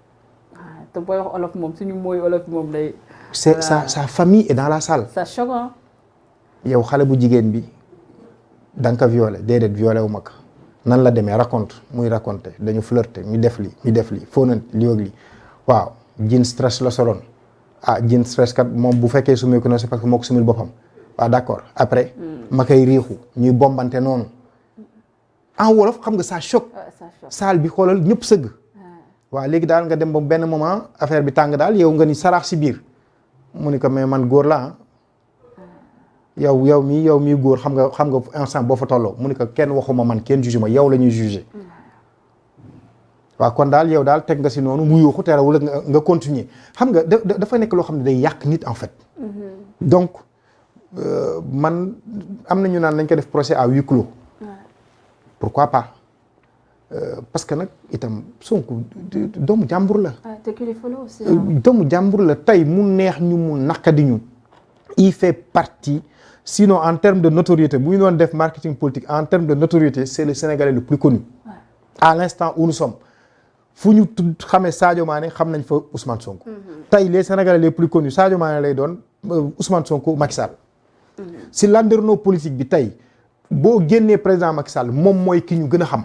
te booy wax olof moom suñu mooy olof moom day c'est sa famille est dans la salle ça choque yow xale bu jigéen bi da nga ko violé déedéet violé wu ma ko nan la demee raconte muy raconté dañu flirté ñu def li foo na li ak li waaw jean stress la soloon jean stress kat moom bu fekkee sumee ko na c'est parce que moo ko sumil boppam waaw d'accord après ma koy riixu ñuy bombante noonu en wolof xam nga ça choque saal bi xoolal ñëpp sëgg waaw léegi daal nga dem ba benn moment affaire bi tàng daal yow nga ni saraax si biir mu ni ko mais man góor la yow mii góor xam nga instant boo fa tolloo mu ni ko kenn waxuma man kenn juge ma yow la ñuy juger waaw kon daal yow daal teg nga si noonu mu yuuxu terawul nga continuer xam nga dafa nekk loo xam ne day yàq nit en fait donc man am na ñu naan nañ ko def procès à huis clos pourquoi pas parce que nag itam Sonko doomu jàmbur la te kilifa la aussi doomu jàmbur la tey mu neex ñu mu naqadi ñu il fait partie sinon en termes de notoriété bu ñu doon def marketing politique en termes de notoriété c'est le Sénégalais le plus connu à l'instant où nous sommes fu ñu tudd xamee Sadio Mané xam nañ fa Ousmane Sonko tey les Sénégalais les plus connus Sadio Mané lay doon Ousmane Sonko Macky Sall si landerneau politique bi tey boo génnee président Macky Sall moom mooy ki ñu gën a xam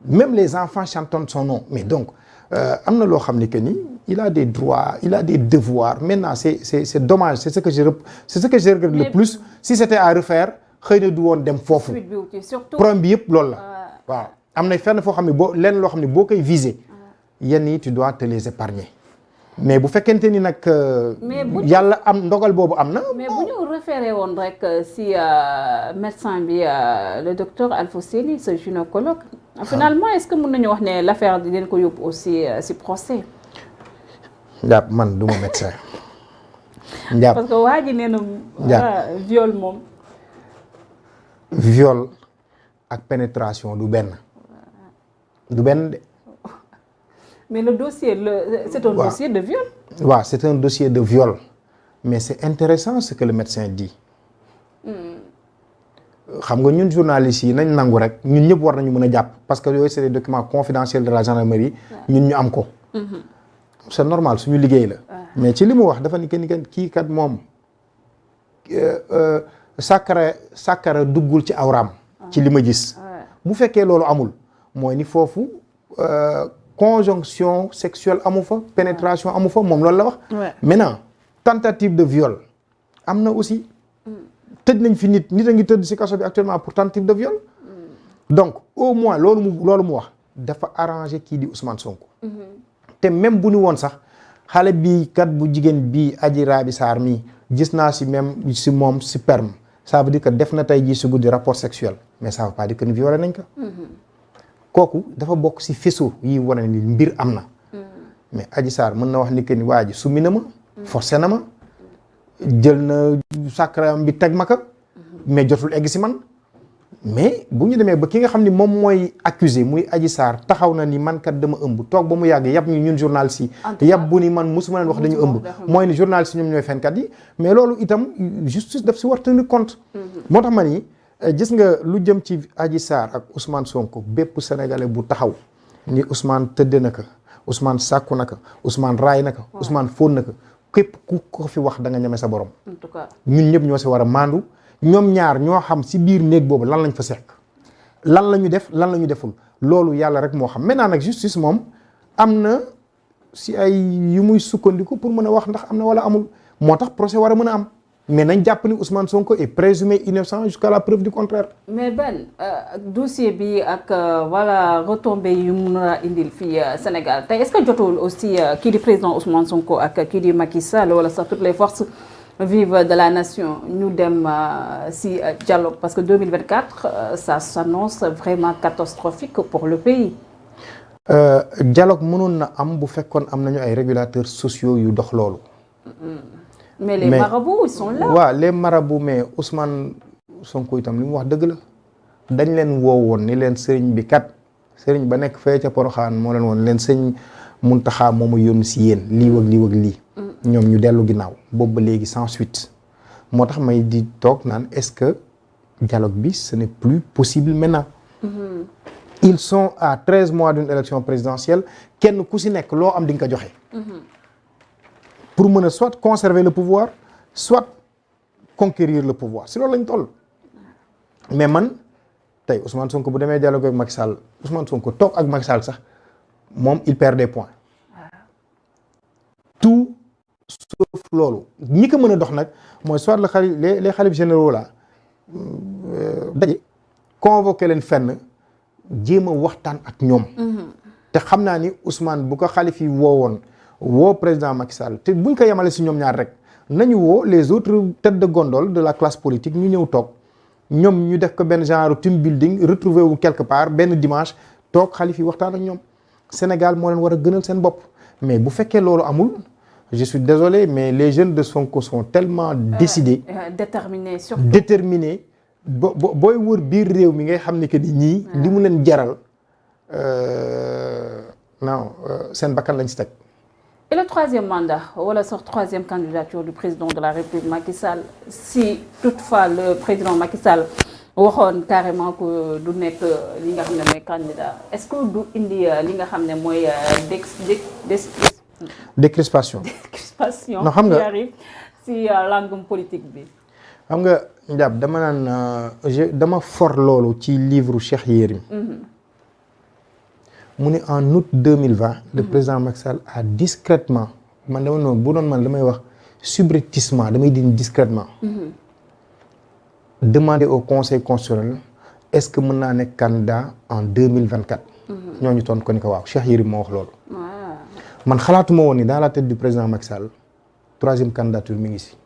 même les enfants chantonnent son nom mais donc am na loo xam ni que ni il a des droits il a des devoirs maintenant c'est dommage c'est ce que je regrette le plus si c'était à refaire xëy na du woon dem foofu problème bi yëpp loolu la waaw am na fenn foo xam ne boo lenn loo xam ne boo koy viser yenn yi tu dois te les épargner mais bu fekkente ni nag yàlla am ndogal boobu am na mais bu ñu référé woon rek si médecin bi le docteur Alfousseyni ce gynécologue finalement est-ce que mën nañu wax ne l'affaire di leen ko yóbbu aussi si procès Ndiab man du ma médecin Ndiab parce que waa ji nee na viol moom viol ak pénétration du benn de mais le dossier c'est un dossier de viol waaw c'est un dossier de viol mais c'est intéressant ce que le médecin dit xam nga ñun journalistes yi nañ nangu rek ñun ñëpp war nañu mën a jàpp parce que yooyu c'est des documents confidentiels de la gendarmerie ñun ñu am ko c'est normal suñu liggéey la mais ci li mu wax dafa ni que kii kat moom sàkkara duggul ci awraam ci li ma gis bu fekkee loolu amul mooy ni foofu conjonction sexuelle amu fa pénétration amu fa moom loolu la wax maintenant tentative de viol am na aussi tëj nañ fi nit a ngi tëdd ci kaso bi actuellement pour tentative de viol donc au moins loolu mu wax dafa arrangé kii di Ousmane Sonko te même bu ñu woon sax xale bii kat bu jigéen bii Adji Raby Sarr mii gis naa ci même ci moom ci sperme ça veut dire que def na tey jii ci guddi rapport sexuel mais ça veut pas dire que ni violé nañ ko kooku dafa bokk ci faisceau yi wane ni mbir am na mais Adji Sarr mën na wax ni que ni waa ji summi na ma forcé na ma jël na sàkkaram bi teg ma ko mais jotul egg si man mais bu ñu demee ba ki nga xam ni moom mooy accusé muy Adji Sarr taxaw na ni man kat dama ëmb toog ba mu yàgg yab ñu ñun journaliste yi yab bu ni man musuma leen wax dañu ëmb mooy ni journaliste yi ñoom ñooy fenkat yi mais loolu itam justice daf si war tenir compte moo tax ma ni gis nga lu jëm ci Adji Sarr ak Ousmane Sonko bépp sénégalais bu taxaw ni Ousmane tëdde na ko Ousmane sàkku na ko Ousmane raay na ko Ousmane fóon na ko képp ku ko fi wax da nga ñeme sa borom en tout cas ñun ñëpp ñoo si war a maandu ñoom ñaar ñoo xam si biir néeg boobu lan lañ fa sekk lan la ñu def lan la ñu deful loolu yàlla rek moo xam maintenant nag justice moom am na si ay yu muy sukkandiku pour mën a wax ndax am na wala amul moo tax procès war a mën a am mais nañ jàpp ni Ousmane Sonko est présumé innocent jusqu'à la preuve du contraire. mais Ben dossier bi ak voilà retombées yu mun a indil fii Sénégal tey est-ce que jotul aussi kii di président Ousmane Sonko ak kii di Macky Sall wala sax toutes les forces vive de la nation ñu dem si dialogue parce que 2024 ça s'annonce vraiment catastrophique pour le pays. Dialogue mënoon na am bu fekkoon am nañu ay régulateurs sociaux yu dox loolu. mais les marabouts ils sont là. waaw les marabouts mais Ousmane Sonko itam li mu wax dëgg la dañ leen woowoon ni leen sëriñ bi kat sëriñ ba nekk fee ca Poroxaan moo leen woon leen sëñ Muntaxa moo ma yónni si yéen lii wag lii wag lii. ñoom ñu dellu ginnaaw boobu ba léegi sans suite moo tax may di toog naan est-ce que dialogue bi ce n'est plus possible maintenant. Ils sont à 13 mois d'une élection présidentielle kenn ku si nekk loo am di nga ko joxe. pour mën a soit conserver le pouvoir soit conquérir le pouvoir si loolu lañ toll. mais man tey Ousmane Sonko bu demee dialogue ak Macky Sall Ousmane Sonko toog ak Macky Sall sax moom il perd des points. tout sauf loolu ñi ko mën a dox nag mooy soit le xalif les xalif généraux là daje convoqué leen fenn jéem a waxtaan ak ñoom. te xam naa ni Ousmane bu ko xalif yi woowoon woo président Macky Sall te buñ ko yemale si ñoom ñaar rek nañu woo les autres têtes de gondole de la classe politique ñu ñëw toog ñoom ñu def ko benn genre team building retrouver wu quelque part benn dimanche toog xalif yi waxtaan ak ñoom Sénégal moo leen war a gënal seen bopp mais bu fekkee loolu amul. Je suis désolé mais les jeunes de Sonko sont tellement décidés. Déterminés surtout. Déterminés booy wër biir réew mi ngay xam ni que ni ñii. li mu leen jaral non seen bakkan lañ si teg. Et le troisième mandat wala sax troisième candidature du président de la République Macky Sall si toutefois le président Macky Sall waxoon carrément que du nekk li nga xam ne mooy candidat est-ce que du indi li nga xam ne mooy décrispation. décrispation non xam nga qui arrive si langue politique bi. xam nga Ndiab dama naan dama for loolu ci livre Cheikh Yérim. mu ne en août 2020. le président Macky Sall a discrètement man dama noonu bu doon man damay wax subrepticement damay dindi discrètement. demander au conseil constitutionnel est-ce que mën naa nekk candidat en 2024. ñooñu toon ko ni ko waaw Cheikh Yérim moo wax loolu. man xalaatuma woon ni dans la tête du président Macky Sall troisième candidature mi ngi si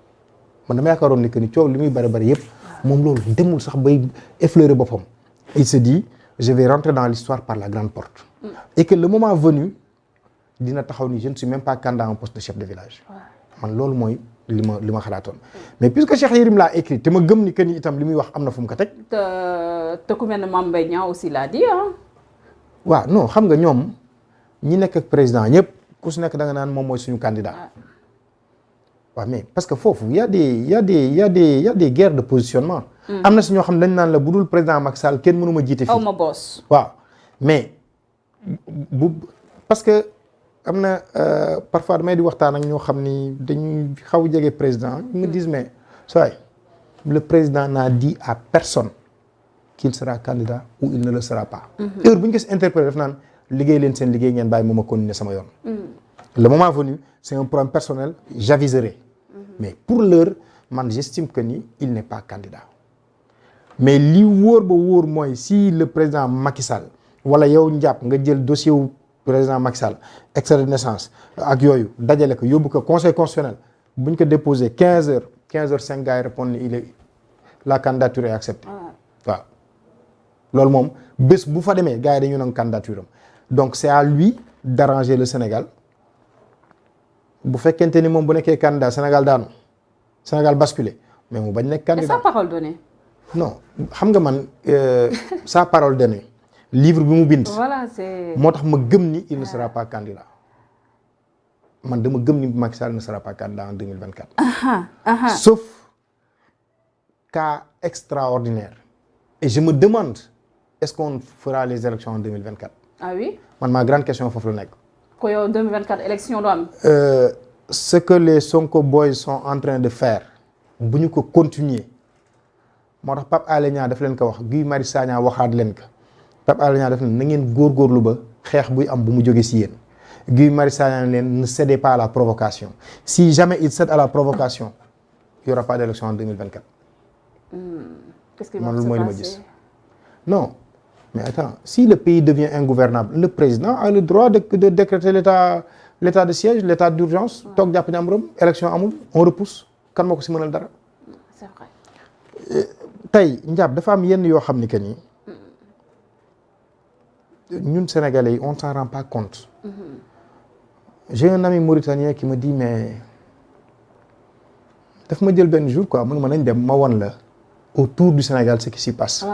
man dama yaakaaroon ni que ni coow li muy bari bari yëpp moom loolu demul sax bay effleurer boppam. il se dit je vais rentrer dans l'histoire par la grande porte. et que le moment venu dina taxaw ni je ne suis même pas candidat à un poste de chef de village. man loolu mooy li ma xalaatoon. mais puisque Cheikh Yérim l'a écrit te ma gëm ni que ni itam li muy wax am na fu mu ko teg. te ku mel ne Mame Mbaye Niang aussi l'a dit ah. waaw non xam nga ñoom ñi nekk ak président ñëpp. ku si nekk da nga naan moom mooy suñu candidat waaw mais parce que foofu y a des guerres de positionnement. am na si ñoo xam dañ naan la bu dul président Macky Sall kenn mënu ma jiite fii. aw ma boss. waaw mais parce que am na parfois damay di waxtaan ak ñoo xam ni dañuy xaw jege président ils me disent mais soy le président n'a dit à personne qu'il sera candidat ou il ne le sera pas. heure bu ñu ko si interprété def naan. liggéey leen seen liggéey ngeen bàyyi moom a continuer sama yoon. le moment venu c'est un problème personnel j'aviserai. mais pour l'heure man j'estime que ni il n'est pas candidat. mais li wóor ba wóor mooy si le président Macky Sall wala yow njàpp nga jël dossier wu président Macky Sall extrait de naissance ak yooyu dajale ko yóbbu ko conseil constitutionnel buñ ko déposé 15h gars yi répondre ni la candidature est acceptée. waaw loolu moom bés bu fa demee gars yi dañu nangu candidature am. donc c'est à lui d'arranger le Sénégal bu fekkente ni moom bu nekkee candidat Sénégal daanu Sénégal basculé mais mu bañ nekk candidat. et sa parole donnée. non xam nga man sa parole donnée livre bi mu bind. voilà c'est. moo tax ma gëm ni il ne sera pas candidat man dama gëm ni Macky Sall ne sera pas candidat en 2024. sauf cas extraordinaire. et je me demande est-ce qu'on fera les élections en 2024. ah oui. man ma grande question foofu la nekk. ko yow 2024 élection do am. Ce que les Sonko boys sont en train de faire bu ñu ko continuer moo tax Pape Alé Niang daf leen ko wax Guy Marius Sagna waxaat leen ko Pape Alé Niang daf leen na ngeen góorgóorlu ba xeex buy am bu mu jóge si yéen Guy Marius Sagna leen ne cédez pas à la provocation si jamais il cède à la provocation il y aura pas d'élection en 2024. Qu'est-ce qui va man se lu mooy li ma passer? gis non mais attends si le pays devient ingouvernable le président a le droit de décréter l'état de siège l'état d'urgence toog jàpp ñàmburam élection amul on repousse kan moo ko si mënal dara. c'est vrai. tey Ndiab dafa am yenn yoo xam ni que ni ñun Sénégalais yi on s'en rend pas compte. J'ai un ami mauritanien qui me dit mais daf ma jël benn jour quoi mënu ma nañ dem ma wan la autour du Sénégal ce qui s'y passe.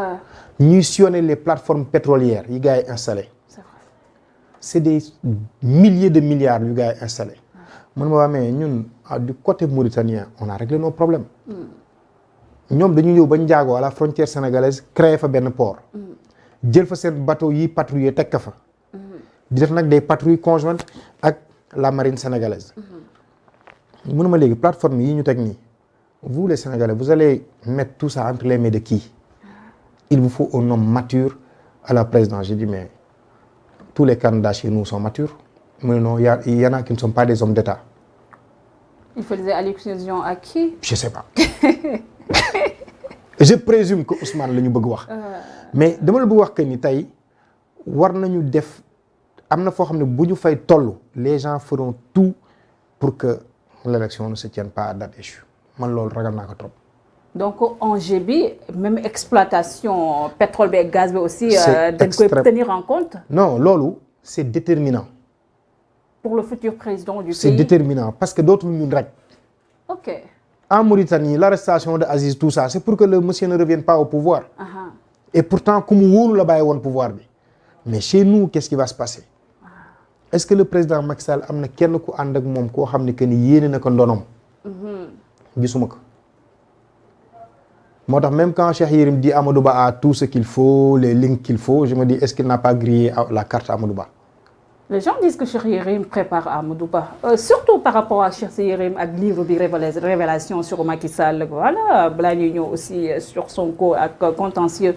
ñuy sillonner les plateformes pétrolières yi gars yi installé. c'est vrai. c'est des milliers de milliards yu gars yi installé. man ma waa mais ñun du côté mauritanien on a réglé nos problèmes. ñoom dañu ñëw ba Ndiago à la frontière sénégalaise créer fa benn port. jël fa seen bateau yi patrouiller teg ka fa. di def nag des patrouilles conjointes ak la marine sénégalaise. mënuma léegi plateforme yi ñu teg nii vous les Sénégalais vous allez mettre tout ça entre les mains de qui. il vous faut un homme mature à la présidence j'ai dit mais tous les candidats chez nous sont matures mais non il y en a qui ne sont pas des hommes d'État. il faisait allusion à qui. je sais pas. je présume que Ousmane la ñu bëgg wax. mais dama la bëgg wax que ni tey war nañu def am na foo xam ne bu ñu fay toll les gens feront tout pour que l'élection ne se tienne pas à date échue man loolu ragal naa ko trop. donc enjeu bi même exploitation pétrole bi gaz bi aussi. c'est dañ koy tenir en compte. non loolu c'est déterminant. pour le futur président du c'est pays. déterminant parce que dootul ñun rek. ok. En Mauritanie l'arrestation de Aziz tout ça c'est pour que le monsieur ne revienne pas au pouvoir. Et pourtant ku mu wóolu la bàyyi woon pouvoir bi mais chez nous qu'est-ce qui va se passer. est-ce que le président Macky Sall am na kenn ku ànd ak moom koo xam ne que ni yéene na ko ndonom. gisuma ko. moo tax même quand Cheikh Yérim dit Amadou Ba a tout ce qu'il faut les lignes qu'il faut je me dis est-ce qu'il n'a pas grillé la carte Amadou Ba. les gens disent que Cheikh Yérim prépare Amadou Ba surtout par rapport à Cheikh Yérim ak livre bi révélation sur Macky Sall voilà balaa ñuy ñëw aussi sur Sonko ak contentieux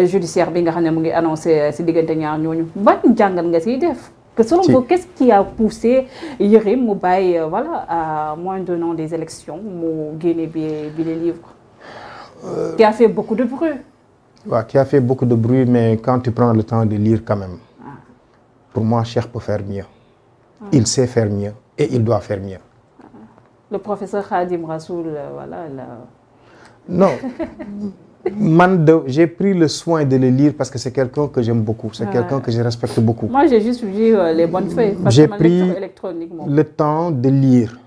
judiciaire bi nga xam ne mu ngi annoncé si diggante ñaar ñooñu ban jàngat nga siy def. que selon vous qu'est-ce qui a poussé Yérim mu bàyyi voilà à moins d'un an des élections mu génne bi les livres. Qui a fait beaucoup de bruit. Ouais, qui a fait beaucoup de bruit mais quand tu prends le temps de lire quand même. Pour moi Cheikh peut faire mieux. Il sait faire mieux et il doit faire mieux. Le professeur Khadim Rassoul voilà là. Non. J'ai pris le soin de le lire parce que c'est quelqu'un que j'aime beaucoup, c'est quelqu'un que je respecte beaucoup. Moi j'ai juste vu les bonnes feuilles parce j'ai que pris électroniquement. le temps de lire.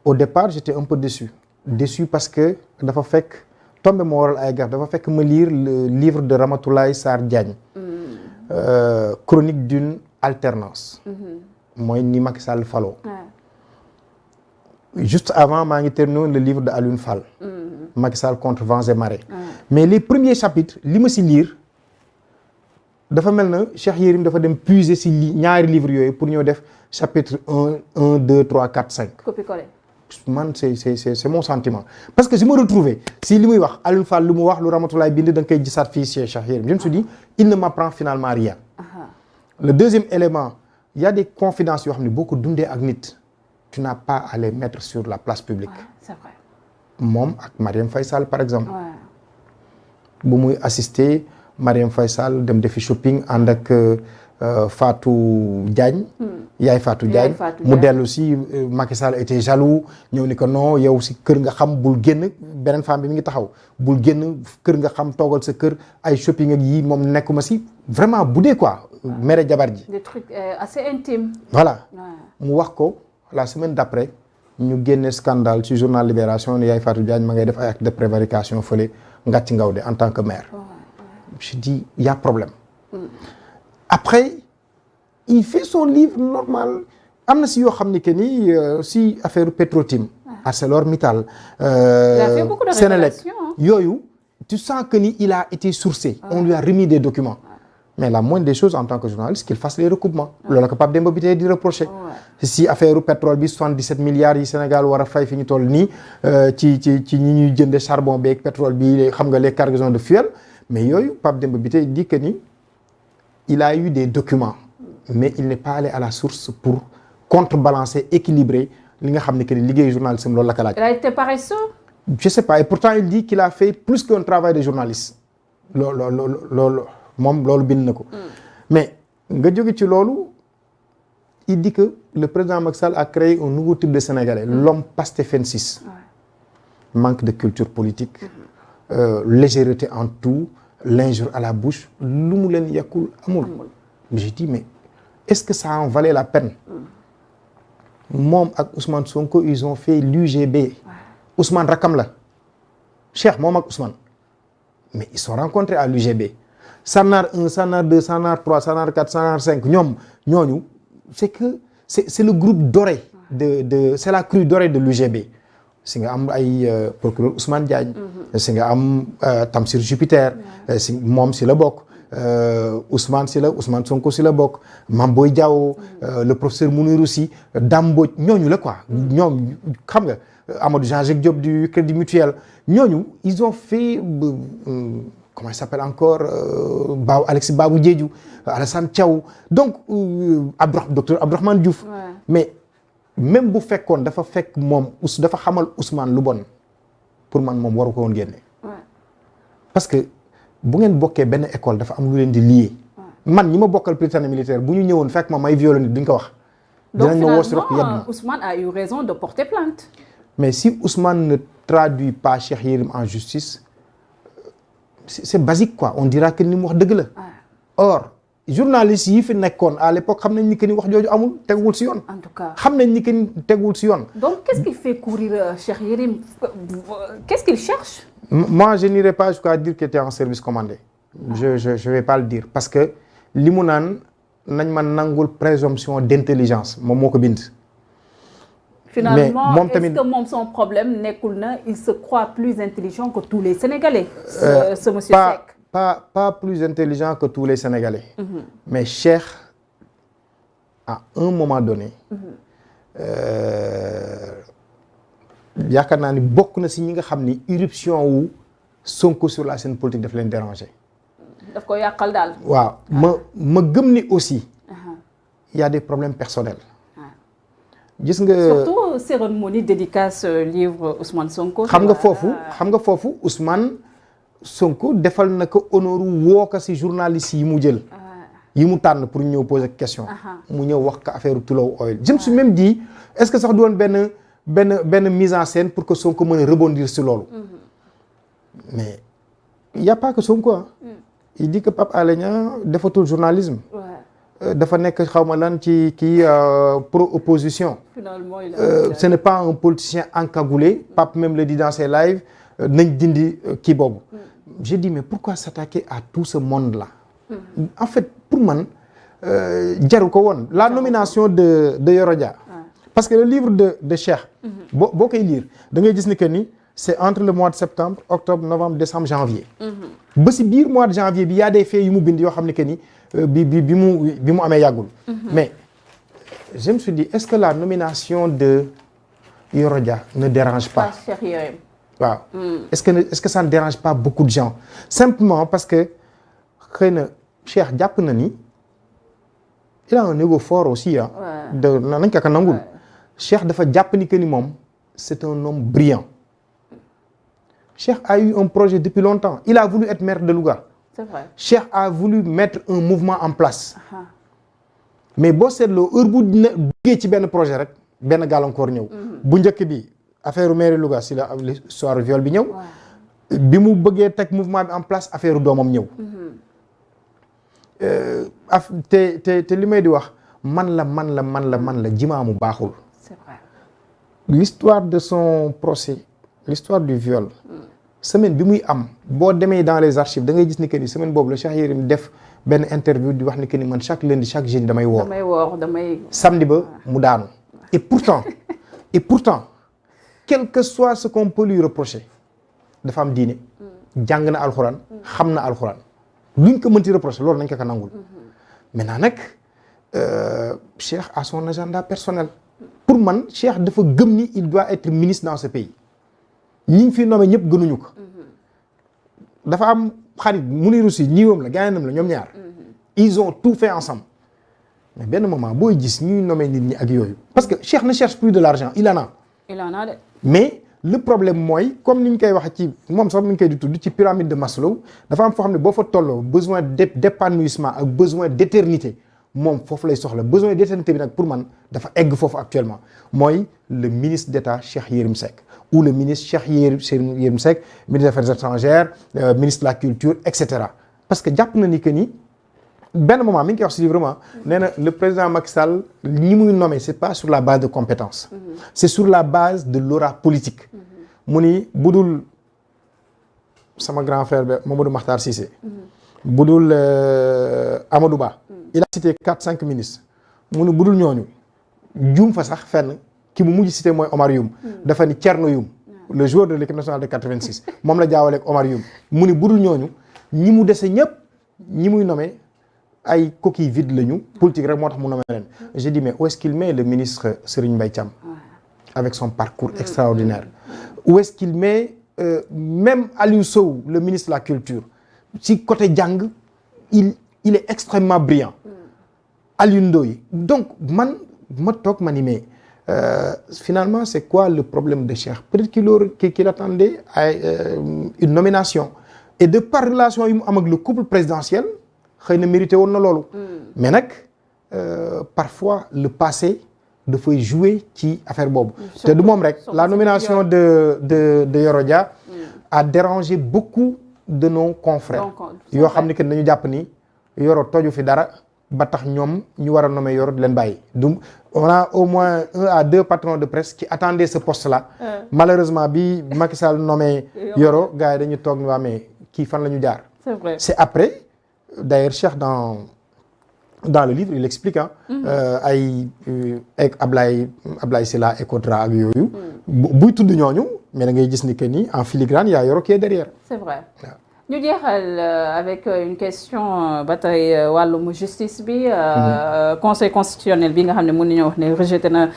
Au départ j'étais un peu déçu parce que dafa fekk tombé ma waral ay gaf dafa fekk ma lire le livre de Ramatoulaye Sarr Diagne. Chronique d'une alternance. mooy ni Macky Sall faloo. Juste avant maa ngi terminé le livre de Alioune Fall. Macky Sall contre vents et marées. mais les premiers chapitres li ma si lire dafa mel na Cheikh Yérim dafa dem puiser si ñaari livres yooyu pour ñoo def chapitre 1 2 3 4 5. copier-coller. man c'est mon sentiment parce que je me retrouvais si li muy wax Alioune Fall lu mu wax lu Ramatoulaye bind da nga koy gisaat fii chez Cheikh Yérim je me suis dit il ne m'apprend finalement rien. Le deuxième élément il y a des confidences yoo xam ne boo ko dundee ak nit tu n'as pas à les mettre sur la place publique. C'est vrai. moom ak Marième Faye Sall par exemple. bu muy assister Marième Faye Sall dem defi shopping ànd ak Fatou Diagne. yaay Fatou Diagne mu dellu si Macky Sall était jaloux ñëw ni ko non yow si kër nga xam bul génn beneen femme bi mi ngi taxaw bul génn kër nga xam toogal sa kër ay shopping ak yii moom nekkuma si vraiment bu dee quoi mere jabar ji. des trucs assez intimes. voilà mu wax ko la semaine d'après ñu génne scandale ci journal Libération ne Yaay Fatou Diagne ma ngay def ay acte de prévarication fële Ngàcci Ngawde en tant que maire. Je dis il y a problème. Après il fait son livre normal am na si yoo xam ni que ni si affaire Petro-Tim. ArcelorMittal. Il a fait beaucoup de Sénélec révélations. yooyu tu sens que ni il a été sourcé. On lui a remis des documents. Mais la moindre des choses en tant que journaliste qu'il fasse les recoupements. loolu la ko Pape Demba Bitèye di reprocher. si affaire pétrole bi 77 milliards yi Sénégal war a fay fi ñu toll nii ci ñi ñuy jënde charbon beeg pétrole bi xam nga les cargaisons de fuel mais yooyu Pape Demba Bitèye dit que ni il a eu des documents mais il n'est pas allé à la source pour contrebalancer équilibrer li nga xam ne que ni liggéeyu journaliste am loolu la ko laaj. Il a été paresseux. Je sais pas et pourtant il dit qu'il a fait plus qu'un travail de journaliste loolu moom loolu bind na ko. mais nga jóge ci loolu il dit que le président Macky Sall a créé un nouveau type de Sénégalais l'homme pastefensis. Manque de culture politique. Légèreté en tout l'injure à la bouche lu mu leen yàqul amul. je dis mais est-ce que ça en valait la peine. moom ak Ousmane Sonko ils ont fait l'UGB. Ousmane rakam la Cheikh moom ak Ousmane mais ils sont rencontrés à l'UGB. Sanar 1 Sanar 2 Sanar 3 Sanar 4 Sanar 5 ñooñu c'est que c'est le groupe doré de c'est la crue dorée de l'UGB. si nga am ay procureur Ousmane Diagne. si nga am Tamsir Jupiter. si moom si la bokk. Ousmane Sonko si la bokk. Mame Boye Diao. le professeur Mounirou Sy. Dame Mbodj ñooñu la quoi. ñoom xam nga Amadou Jean-Jacques Diop du Crédit Mutuel ñooñu ils ont fait comment il s'appelle encore Alexis Babou Diédhiou Alassane Thiaw donc docteur Abdourahmane Diouf. mais même bu fekkoon dafa fekk moom dafa xamal Ousmane lu bon pour man moom waru ko woon génne. parce que bu ngeen bokkee benn école dafa am lu leen di lié. man ñi ma bokkal Prytanée militaire bu ñu ñëwoon fekk ma may violé nit duñ ko wax. dinañ ma woo si rek yedd Ousmane a eu raison de porter plainte. mais si Ousmane ne traduit pas Cheikh Yérim en justice c'est basique quoi on dira que ni mu wax dëgg la. or journalistes yi fi nekkoon à l'époque xam nañ ni que ni wax jooju amul teguwul si yoon. en tout cas xam nañ ni que ni teguwul si yoon. donc qu'est-ce qui fait courir Cheikh Yérim qu'est-ce qu'il cherche. moi je n'irai pas jusqu'à dire qu'il était en service commandé. je vais pas le dire parce que li mu naan nañ ma nangul présomption d'intelligence moom moo ko bind. finalement est-ce que moom son problème nekkul na il se croit plus intelligent que tous les Sénégalais. ce monsieur Seck. pas plus intelligent que tous les Sénégalais. mais Cheikh à un moment donné. yaakaar naa ni bokk na si ñi nga xam ni irruption wu Sonko sur la scène politique daf leen déranger. daf ko yàqal daal. waaw ma gëm ni aussi. il y a des problèmes personnels. gis nga surtout cérémonie dédicace livre Ousmane Sonko. xam nga foofu Ousmane Sonko defal na ko honneur woo ko si journaliste yi mu jël. yi mu tànn pour ñëw poser question. mu ñëw wax ko affaire Tullow Oil. je me suis même dit est-ce que sax du woon benn mise en scène pour que Sonko mën a rebondir si loolu. mais il y a pas que Sonko ah. il dit que Pape Alé Niang defatul journalisme. dafa nekk xaw ma lan ci kii pro-opposition. finalement ce n'est pas un politicien encagoulé. Pape même le dit dans ses lives nañ dindi kii boobu. j'ai dit mais pourquoi s'attaquer à tout ce monde-là. en fait pour man jaru ko woon la nomination de Yoro Dia. parce que le livre de Cheikh. boo koy lire da ngay gis ni que ni c'est entre le mois de septembre octobre novembre décembre janvier. ba si biir mois de janvier bi y a des faits yu mu bind yoo xam ne que ni bi mu amee yàggul. mais je me suis dit est-ce que la nomination de Yoro Dia ne dérange pas. Cheikh Yérim. waaw est-ce que ça ne dérange pas beaucoup de gens simplement parce que xëy na Cheikh jàpp na ni il a un ego fort aussi ah. nañ ko nangul. Cheikh dafa jàpp ni que ni moom c'est un homme brillant. Cheikh a eu un projet depuis longtemps il a voulu être maire de Louga. c'est vrai. Cheikh a voulu mettre un mouvement en place. mais boo seetloo heure bu duggee ci benn projet rek benn gàllankoor ñëw. bu njëkk bi affaire mairie Louga si la histoire viol bi ñëw. bi mu bëggee teg mouvement bi en place affaire doomam ñëw. te li may di wax man la jimaamu baaxul. C'est vrai. L'histoire de son procès, l'histoire du viol, semaine bi muy am boo demee dans les archives da ngay gis ni que ni semaine boobu la Cheikh Yérim def benn interview di wax ni que ni man chaque lundi chaque jeudi damay woor. Samedi ba mu daanu. Et pourtant quel que soit ce qu'on peut lui reprocher dafa am diine. jàng na alxuraan. xam na alxuraan. luñ ko mënti reprocher loolu nañ ko nangul. maintenant nag Cheikh a son agenda personnel. pour man Cheikh dafa gëm ni il doit être ministre dans ce pays. ñi ñu fi nommé ñëpp gënuñu ko. dafa am xarit Mounirou Sy ñiiwam la gaynam la ñoom ñaar. ils ont tout fait ensemble. mais benn moment booy gis ñuy nommé nit ñi ak yooyu. parce que Cheikh ne cherche plus de l'argent il en a. de. mais le problème mooy comme ni ñu koy waxee ci moom sax mi ngi koy di tudd ci pyramide de Maslow dafa am foo xam ne boo fa tolloo besoin d'épanouissement ak besoin d'éternité moom foofu lay soxla besoin d'éternité bi nag pour man dafa egg foofu actuellement mooy le ministre d'État Cheikh Yérim Seck ou le ministre Cheikh Yérim Seck ministre des Affaires étrangères ministre de la culture et cetera parce que jàpp na ni que ni benn moment mi ngi koy wax si vraiment nee na le président Macky Sall ñi muy nommé c'est pas sur la base de compétences. C'est sur la base de l'aura politique. mu ni budul sama grand frère ba Mamadou Makhtar Cissé. budul Amadou Ba. il a cité 4-5 ministres. mu ni budul ñooñu juum fa sax fenn ki mu mujj cité mooy Omar Youm. dafa ni Thierno Youm. le joueur de l'équipe nationale de 86. moom la jaawale ak Omar Youm. mu ni budul ñooñu ñi mu dese ñëpp ñi muy nommé. ay coquilles vides lañu politique rek moo tax mu nommé leen je dis mais où est-ce qu'il met le ministre Serigne Mbaye Thiam avec son parcours extraordinaire où est-ce qu'il met même Aliou Sow le ministre de la culture ci côté jàng il est extrêmement brillant Aliou Ndoye donc man ma toog ma ni mais finalement c'est quoi le problème de Cheikh peut-être qu'il attendait à une nomination et de par relation yi mu am ak le couple présidentiel xëy na mérité woon na loolu. mais nag parfois le passé dafay jouer ci affaire boobu. te du moom rek la nomination de Yoro Dia a dérangé beaucoup de nos confrères. yoo xam ni que dañu jàpp ni Yoro toju fi dara ba tax ñoom ñu war a nommer Yoro di leen bàyyi. donc on a au moins 1 à 2 patrons de presse qui attendaient ce poste-là. malheureusement bi Macky Sall nommé Yoro gars yi dañu toog ni waa mais kii fan la ñu jaar. c'est vrai c'est après. D'ailleurs Cheikh dans le livre il explique ay Ablaye Sylla et Kodra ak yooyu buy tudd ñooñu mais da ngay gis ni que ni en filigrane y a Yoro qui est derrière. C'est vrai. ñu jeexal avec une question ba tey wàllum justice bi. conseil constitutionnel bi nga xam ne mën nañoo wax ne rejeté na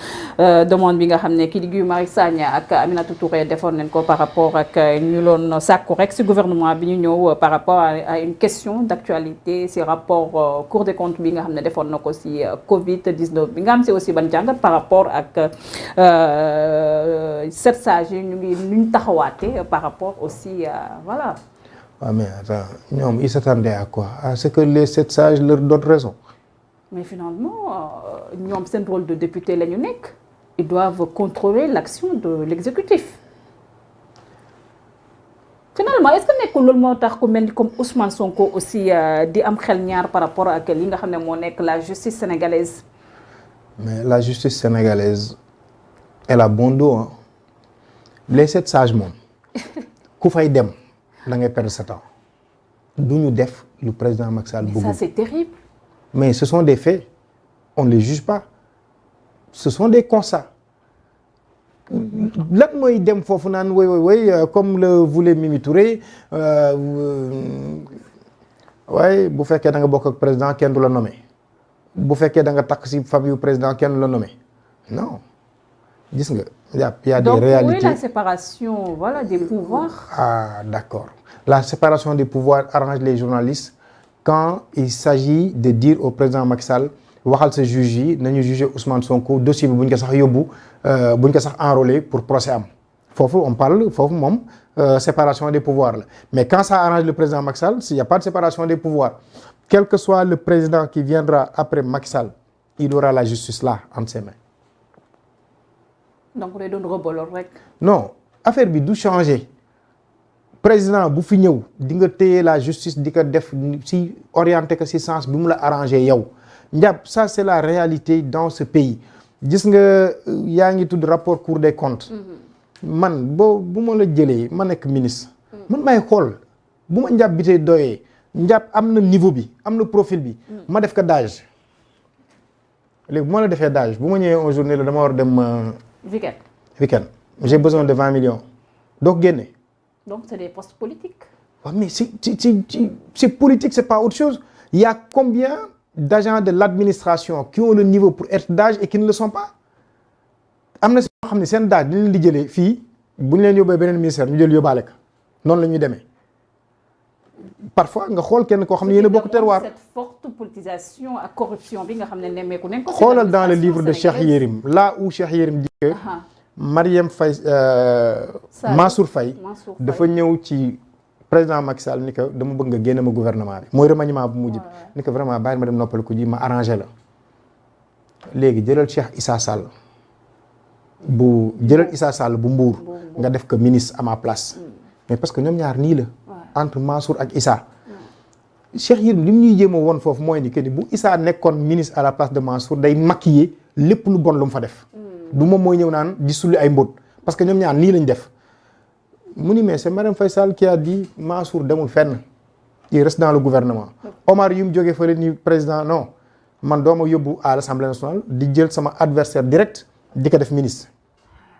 demande bi nga xam ne kii di Guy Marius Sagna ak Aminata Touré defoon nañ ko par rapport ak ñu loon sàkku rek si gouvernement bi ñu ñëw par rapport à une question d'actualité si rapport Cour des comptes bi nga xam ne defoon na ko si Covid-19 bi nga xam si aussi ban jàngat par rapport ak 7 sages yi ñu taxawaate par rapport aussi voilà. Ah mais attends, ñoom ils s'attendaient à quoi? À ce que les 7 sages leur donnent raison. Mais finalement ñoom seen rôle de député la ñu nekk. Ils doivent contrôler l'action de l'exécutif. Finalement est-ce que nekkul loolu moo tax ku mel ni comme Ousmane Sonko aussi di am xel ñaar par rapport ak li nga xam ne moo nekk la justice sénégalaise. Mais la justice sénégalaise elle a bon dos hein. Les 7 sages moom ku fay dem. da ngay perdre sa temps du ñu def lu président Macky Sall bëgg. Mais ça c'est terrible. Mais ce sont des faits on ne les juge pas ce sont des constats lan mooy dem foofu naan woy comme le voulait Mimi Touré waaye bu fekkee da nga bokk ak président kenn du la nommé bu fekkee da nga takk ci famille président kenn du la nommé non gis nga. Il y a des réalités. Donc, où est la séparation voilà, des pouvoirs? Ah, d'accord. La séparation des pouvoirs arrange les journalistes quand il s'agit de dire au président Macky Sall waxal sa juge yi nañu juger Ousmane Sonko dossier bi bu ñu ko sax yóbbu bu ñu ko sax enrôler pour procès am foofu on parle foofu moom séparation des pouvoirs la mais quand ça arrange le président Macky Sall s'il y a pas de séparation des pouvoirs quel que soit le président qui viendra après Macky Sall il aura la justice là entre ses mains. Donc day doon rebolool rek. Non affaire bi du changer président bu fi ñëw di nga téye la justice di ko def si orienté que si sens bi mu la arrangé yow njàpp ça c'est la réalité dans ce pays gis nga yaa ngi tudd rapport Cour des comptes. man bu ma la jëlee ma nekk ministre. man may xool bu ma njàpp bi tey doyee njàpp am na niveau bi am na profil bi. ma def ko DAGE. léegi bu ma la defee DAGE bu ma ñëwee un journée la dama war a dem. week-end j'ai besoin de 20 millions. doo ko génne. donc c'est des postes politiques. waaw mais c'est politique c'est pas autre chose. Il y a combien d'agents de l'administration qui ont le niveau pour être DAGE et qui ne le sont pas. am na si ñoo xam ne seen DAGE dinañ leen di jëlee fii bu ñu leen yóbbee beneen ministère ñu jël yóbbaale ko noonu la ñuy demee. parfois nga xool kenn koo xam ne yéen a bokk terroir. cette forte politisation ak corruption bi nga xam ne nemmeeku nañ ko. xoolal dans le livre de Cheikh Yérim là où Cheikh Yérim dit que Marième Faye Mansour Faye dafa ñëw ci président Macky Sall ni ko dama bëgg nga génne ma gouvernement bi mooy remaniement bu mujj bi ni ko vraiment bàyyi ma dem noppal ko ji ma arrangé la léegi jëlal Cheikh Issa Sall bu Mbour nga def ko ministre à ma place mais parce que ñoom ñaar nii la entre Mansour ak Issa Cheikh Yérim li mu ñuy jéem a woon foofu mooy ni que ni bu Issa nekkoon ministre à la place de Mansour day maquiller lépp lu bon lu mu fa def du moom mooy ñëw naan di sulli ay mbóot parce que ñoom ñaar nii lañ def mu ni mais c'est Marième Faye Sall qui a dit Mansour demul fenn il reste dans le gouvernement Omar yu mu jógee fële ni président non man dooma yóbbu à l'Assemblée nationale di jël sama adversaire direct di ko def ministre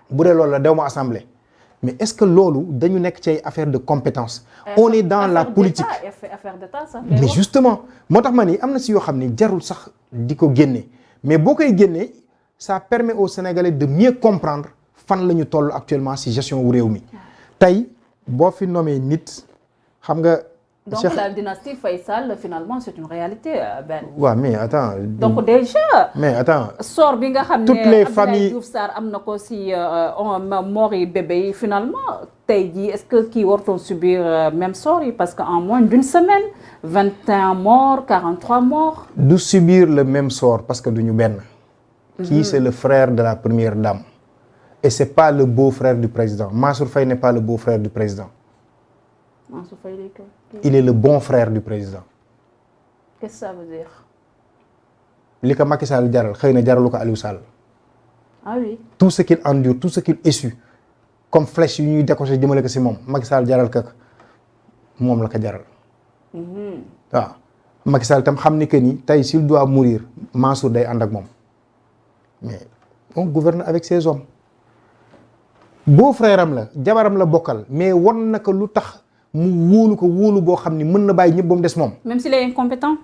bu dee loolu la dew ma assemblée mais est-ce que loolu dañu nekk ci ay affaire de compétence on est dans la politique affaire d'état ça mais justement moo tax ma ni am na si yoo xam ni jarul sax di ko génne mais boo koy génnee ça permet aux Sénégalais de mieux comprendre fan la ñu toll actuellement si gestion wu réew mi tey boo fi nommé nit xam nga. donc la dynastie Faye Sall finalement c'est une réalité Ben. waaw mais attends. donc déjà. mais attends. sort bi nga xam ne toutes les familles Diouf Sarr am na ko si mort yi bébé yi finalement tey jii est-ce que kii wartoon subir même sort yi parce que en moins d'une semaine 21 morts 43 morts. du subir le même sort parce que du ñu benn. Kii c'est le frère de la première dame. Et c'est pas le beau-frère du président. Mansour Faye n'est pas le beau-frère du président. Mansour Faye il est le bon frère du président. Qu'est-ce que ça veut dire? li ko Macky Sall jaral xëy na jaralu ko Aliou Sall. Ah oui. Tout ce qu'il endure, tout ce qu'il essuie comme flèche yu ñuy décoché jëmale ko si moom Macky Sall jaral ko moom la ko jaral. waaw Macky Sall tam xam ni que ni tey s'il doit mourir Mansour day ànd ak moom mais on gouverne avec ses hommes. beau frère am la jabaram la bokkal mais won na ko lu tax mu wóolu ko wóolu boo xam ni mën na bàyyi ñëpp ba mu des moom. Même s'il est incompétent.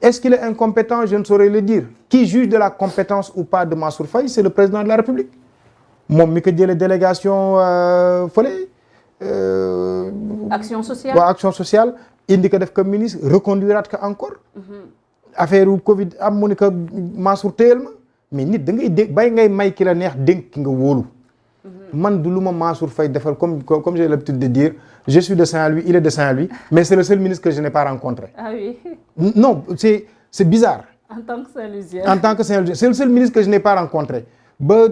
Est-ce qu'il est incompétent? Je ne saurais le dire. Qui juge de la compétence ou pas de Mansour Faye? C'est le président de la République. moom mi ko jëlee délégation fële. action sociale waaw action sociale indi ko def comme ministre reconduiraat ko encore. affaire u Covid am mu ni ko Mansour téyel ma mais nit da ngay dégg bay ngay may ki la neex dénk ki nga wóolu. man du lu ma Mansour Faye defal comme j'ai l'habitude de dire je suis de Saint-Louis il est de Saint-Louis mais c'est le seul ministre que je n'ai pas rencontré. Ah oui. Non c'est bizarre. En tant que Saint-Louisien. En tant que Saint-Louisien c'est le seul ministre que je n'ai pas rencontré ba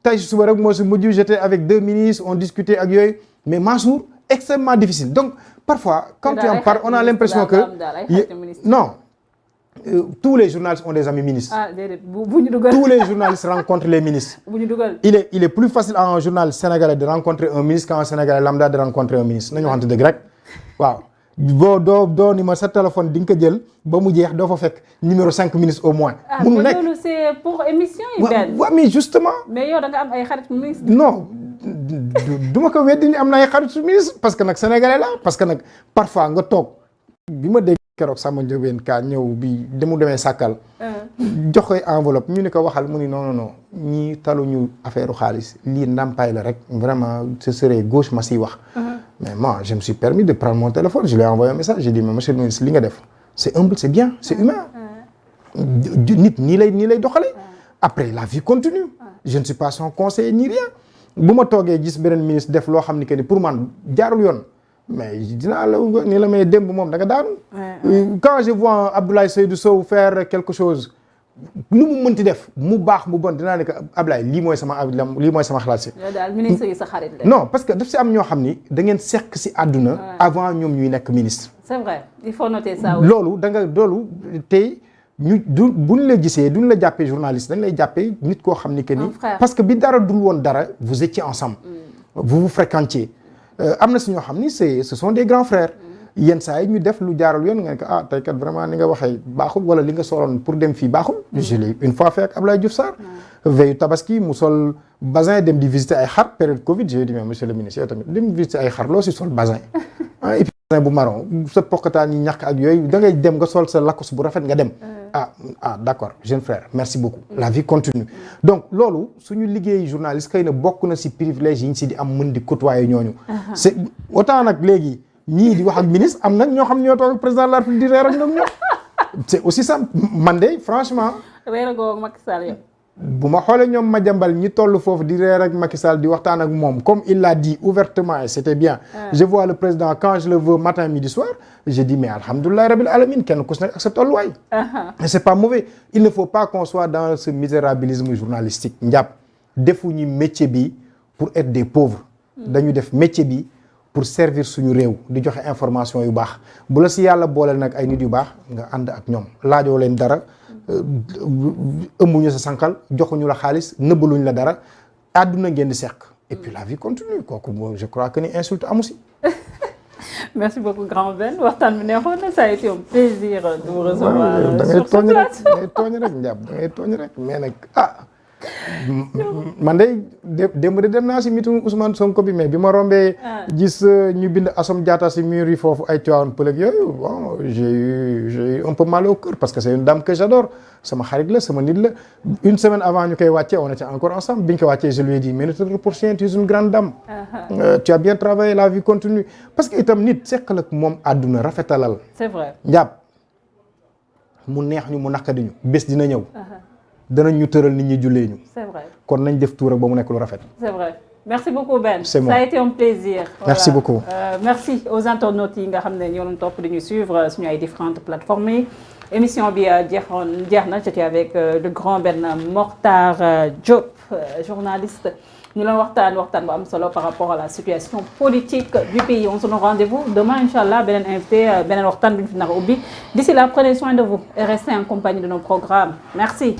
tey suba rek moo si mujj j'étais avec 2 ministres on discutait ak yooyu mais Mansour extrêmement difficile donc parfois quand tu en parles on a l'impression que non tous les journalistes ont des amis ministres. Ah déedéet bu ñu dugal. Tous les journalistes rencontrent les ministres. bu ñu dugal. Il est plus facile à un journaliste sénégalais de rencontrer un ministre qu'à un sénégalais lambda de rencontrer un ministre nañu waxante dëgg rek waaw. boo doo ni ma sa téléphone di nga ko jël ba mu jeex doo fa fekk numéro 5 ministres au moins. mënu nekk loolu c'est pour émission yi benn. waaw mais justement. mais yow da nga am ay xarit ministre. non du ma ko weddi ni am na ay xarit ministre parce que nag sénégalais la parce que nag parfois nga toog bi ma dégg keroog sama njóobeen kaa ñëw bi demu demee sàkkal jox koy enveloppe ñu ni ko waxal mu ni non ñii taluñu affaire xaalis lii ndàmpaay la rek vraiment ce serait gauche ma siy wax. Mais moi, je me suis permis de prendre mon téléphone, je lui ai envoyé un message, j'ai dit, mais monsieur le ministre, li nga def, c'est humble, c'est bien, c'est humain. Nit nii lay doxale. Après, la vie continue. Je ne suis pas son conseiller ni rien. bu ma toogee gis beneen ministre def loo xam ni que ni pour man jaarul yoon mais dinaa la ni la may démb moom da nga daanu. Quand je vois Abdoulaye Seydou Sow faire quelque chose lu mu mënti def mu baax mu bon dinaa ne que Ablaye lii mooy sama xalaat si. yow daal ministre yi sa xarit la. non parce que daf si am ñoo xam ni da ngeen seq si àdduna. avant ñoom ñuy nekk ministre. c'est vrai il faut noter ça aussi. loolu tey buñ la gisee duñ la jàppee journaliste dañ lay jàppee nit koo xam ni que ni parce que bi dara dul woon dara vous étiez ensemble vous vous fréquentiez am na si ñoo xam ni ce sont des grands frères yenn saa yi ñu def lu jaaral yoon nga ne ko ah tey kat vraiment ni nga waxee baaxul wala li nga soloon pour dem fii baaxul je l'ai une fois fait ak Abdoulaye Diouf Sarr veille tabaski mu sol basin dem di visiter ay xar période Covid j'ai dit mais monsieur le ministre yow tamit dem visiter ay xar loo si sol basin et puis basin bu marron sa pokkataan ñi ñàkk ak yooyu da ngay dem nga sol sa lakkos bu rafet nga dem d'accord jeune frère merci beaucoup la vie continue donc loolu suñu liggéey journaliste xëy na bokk na si privilège yi ñu si di am mën di côtoyer ñooñu c'est autant nag léegi ñii di wax ak ministre am nag ñoo xam ñoo toog ak président de la République di reer ak ñoom ñoom c'est aussi ça man de franchement reer ak Macky Sall yow bu ma xoolee ñoom Madiambal ñi toll foofu di reer ak Macky Sall di waxtaan ak moom comme il l'a dit ouvertement et c'était bien je vois le président quand je le veux matin midi soir je dis mais alhamdoulilah rabbil alamin kenn ku si nekk ak sa tolluwaay et c'est pas mauvais il ne faut pas qu'on soit dans ce misérabilisme journalistique njàpp defuñu métier bi pour être des pauvres dañu def métier bi pour servir suñu réew di joxe information yu baax bu la si yàlla booleel nag ay nit yu baax nga ànd ak ñoom laajoo leen dara ëmbuñu sa sankal joxuñu la xaalis nëbbaluñ la dara àdduna ngeen di seq et puis la vie continue kooku je crois que ni insulte amu si. Merci beaucoup grand Ben waxtaan bi neexoon na ça a été un plaisir de vous recevoir sur ce plateau. da ngay tooñ rek njàpp da ngay tooñ rek mais nag man de démb de dem naa si meeting Ousmane Sonko bi mais bi ma rombee gis ñu bind Assome Diatta si mur yi foofu ay Tivaouane Peulh ak yooyu bon j'ai eu un peu mal au cœur parce que c'est une dame que j'adore sama xarit la sama nit la une semaine avant ñu koy wàccee on était encore ensemble bi ñu ko wàccee je lui ai dit mais ne te repose rien, tu es une grande dame tu as bien travaillé, la vie continue parce que itam nit seqal ak moom àdduna rafetalal c'est vrai njàpp mu neex ñu mu naqadi ñu bés dina ñëw danañ ñu tëral nit ñi jullee ñu. c'est vrai kon nañ def tuur ak ba mu nekk lu rafet. c'est vrai merci beaucoup Ben. c'est moi. Ça a été un plaisir. Merci beaucoup. Merci aux internautes yi nga xam ne ñoo doon topp di ñu suivre suñu ay différentes plateformes yi émission bi jeex na j'étais avec le grand Ben Mokhtar Diop journaliste. ñu leen waxtaan bu am solo par rapport à la situation politique du pays. On se donne rendez-vous demain inchallah beneen invité beneen waxtaan bi ñu fi nar a ubbi. D'ici là prenez soin de vous et restez en compagnie de nos programmes. Merci.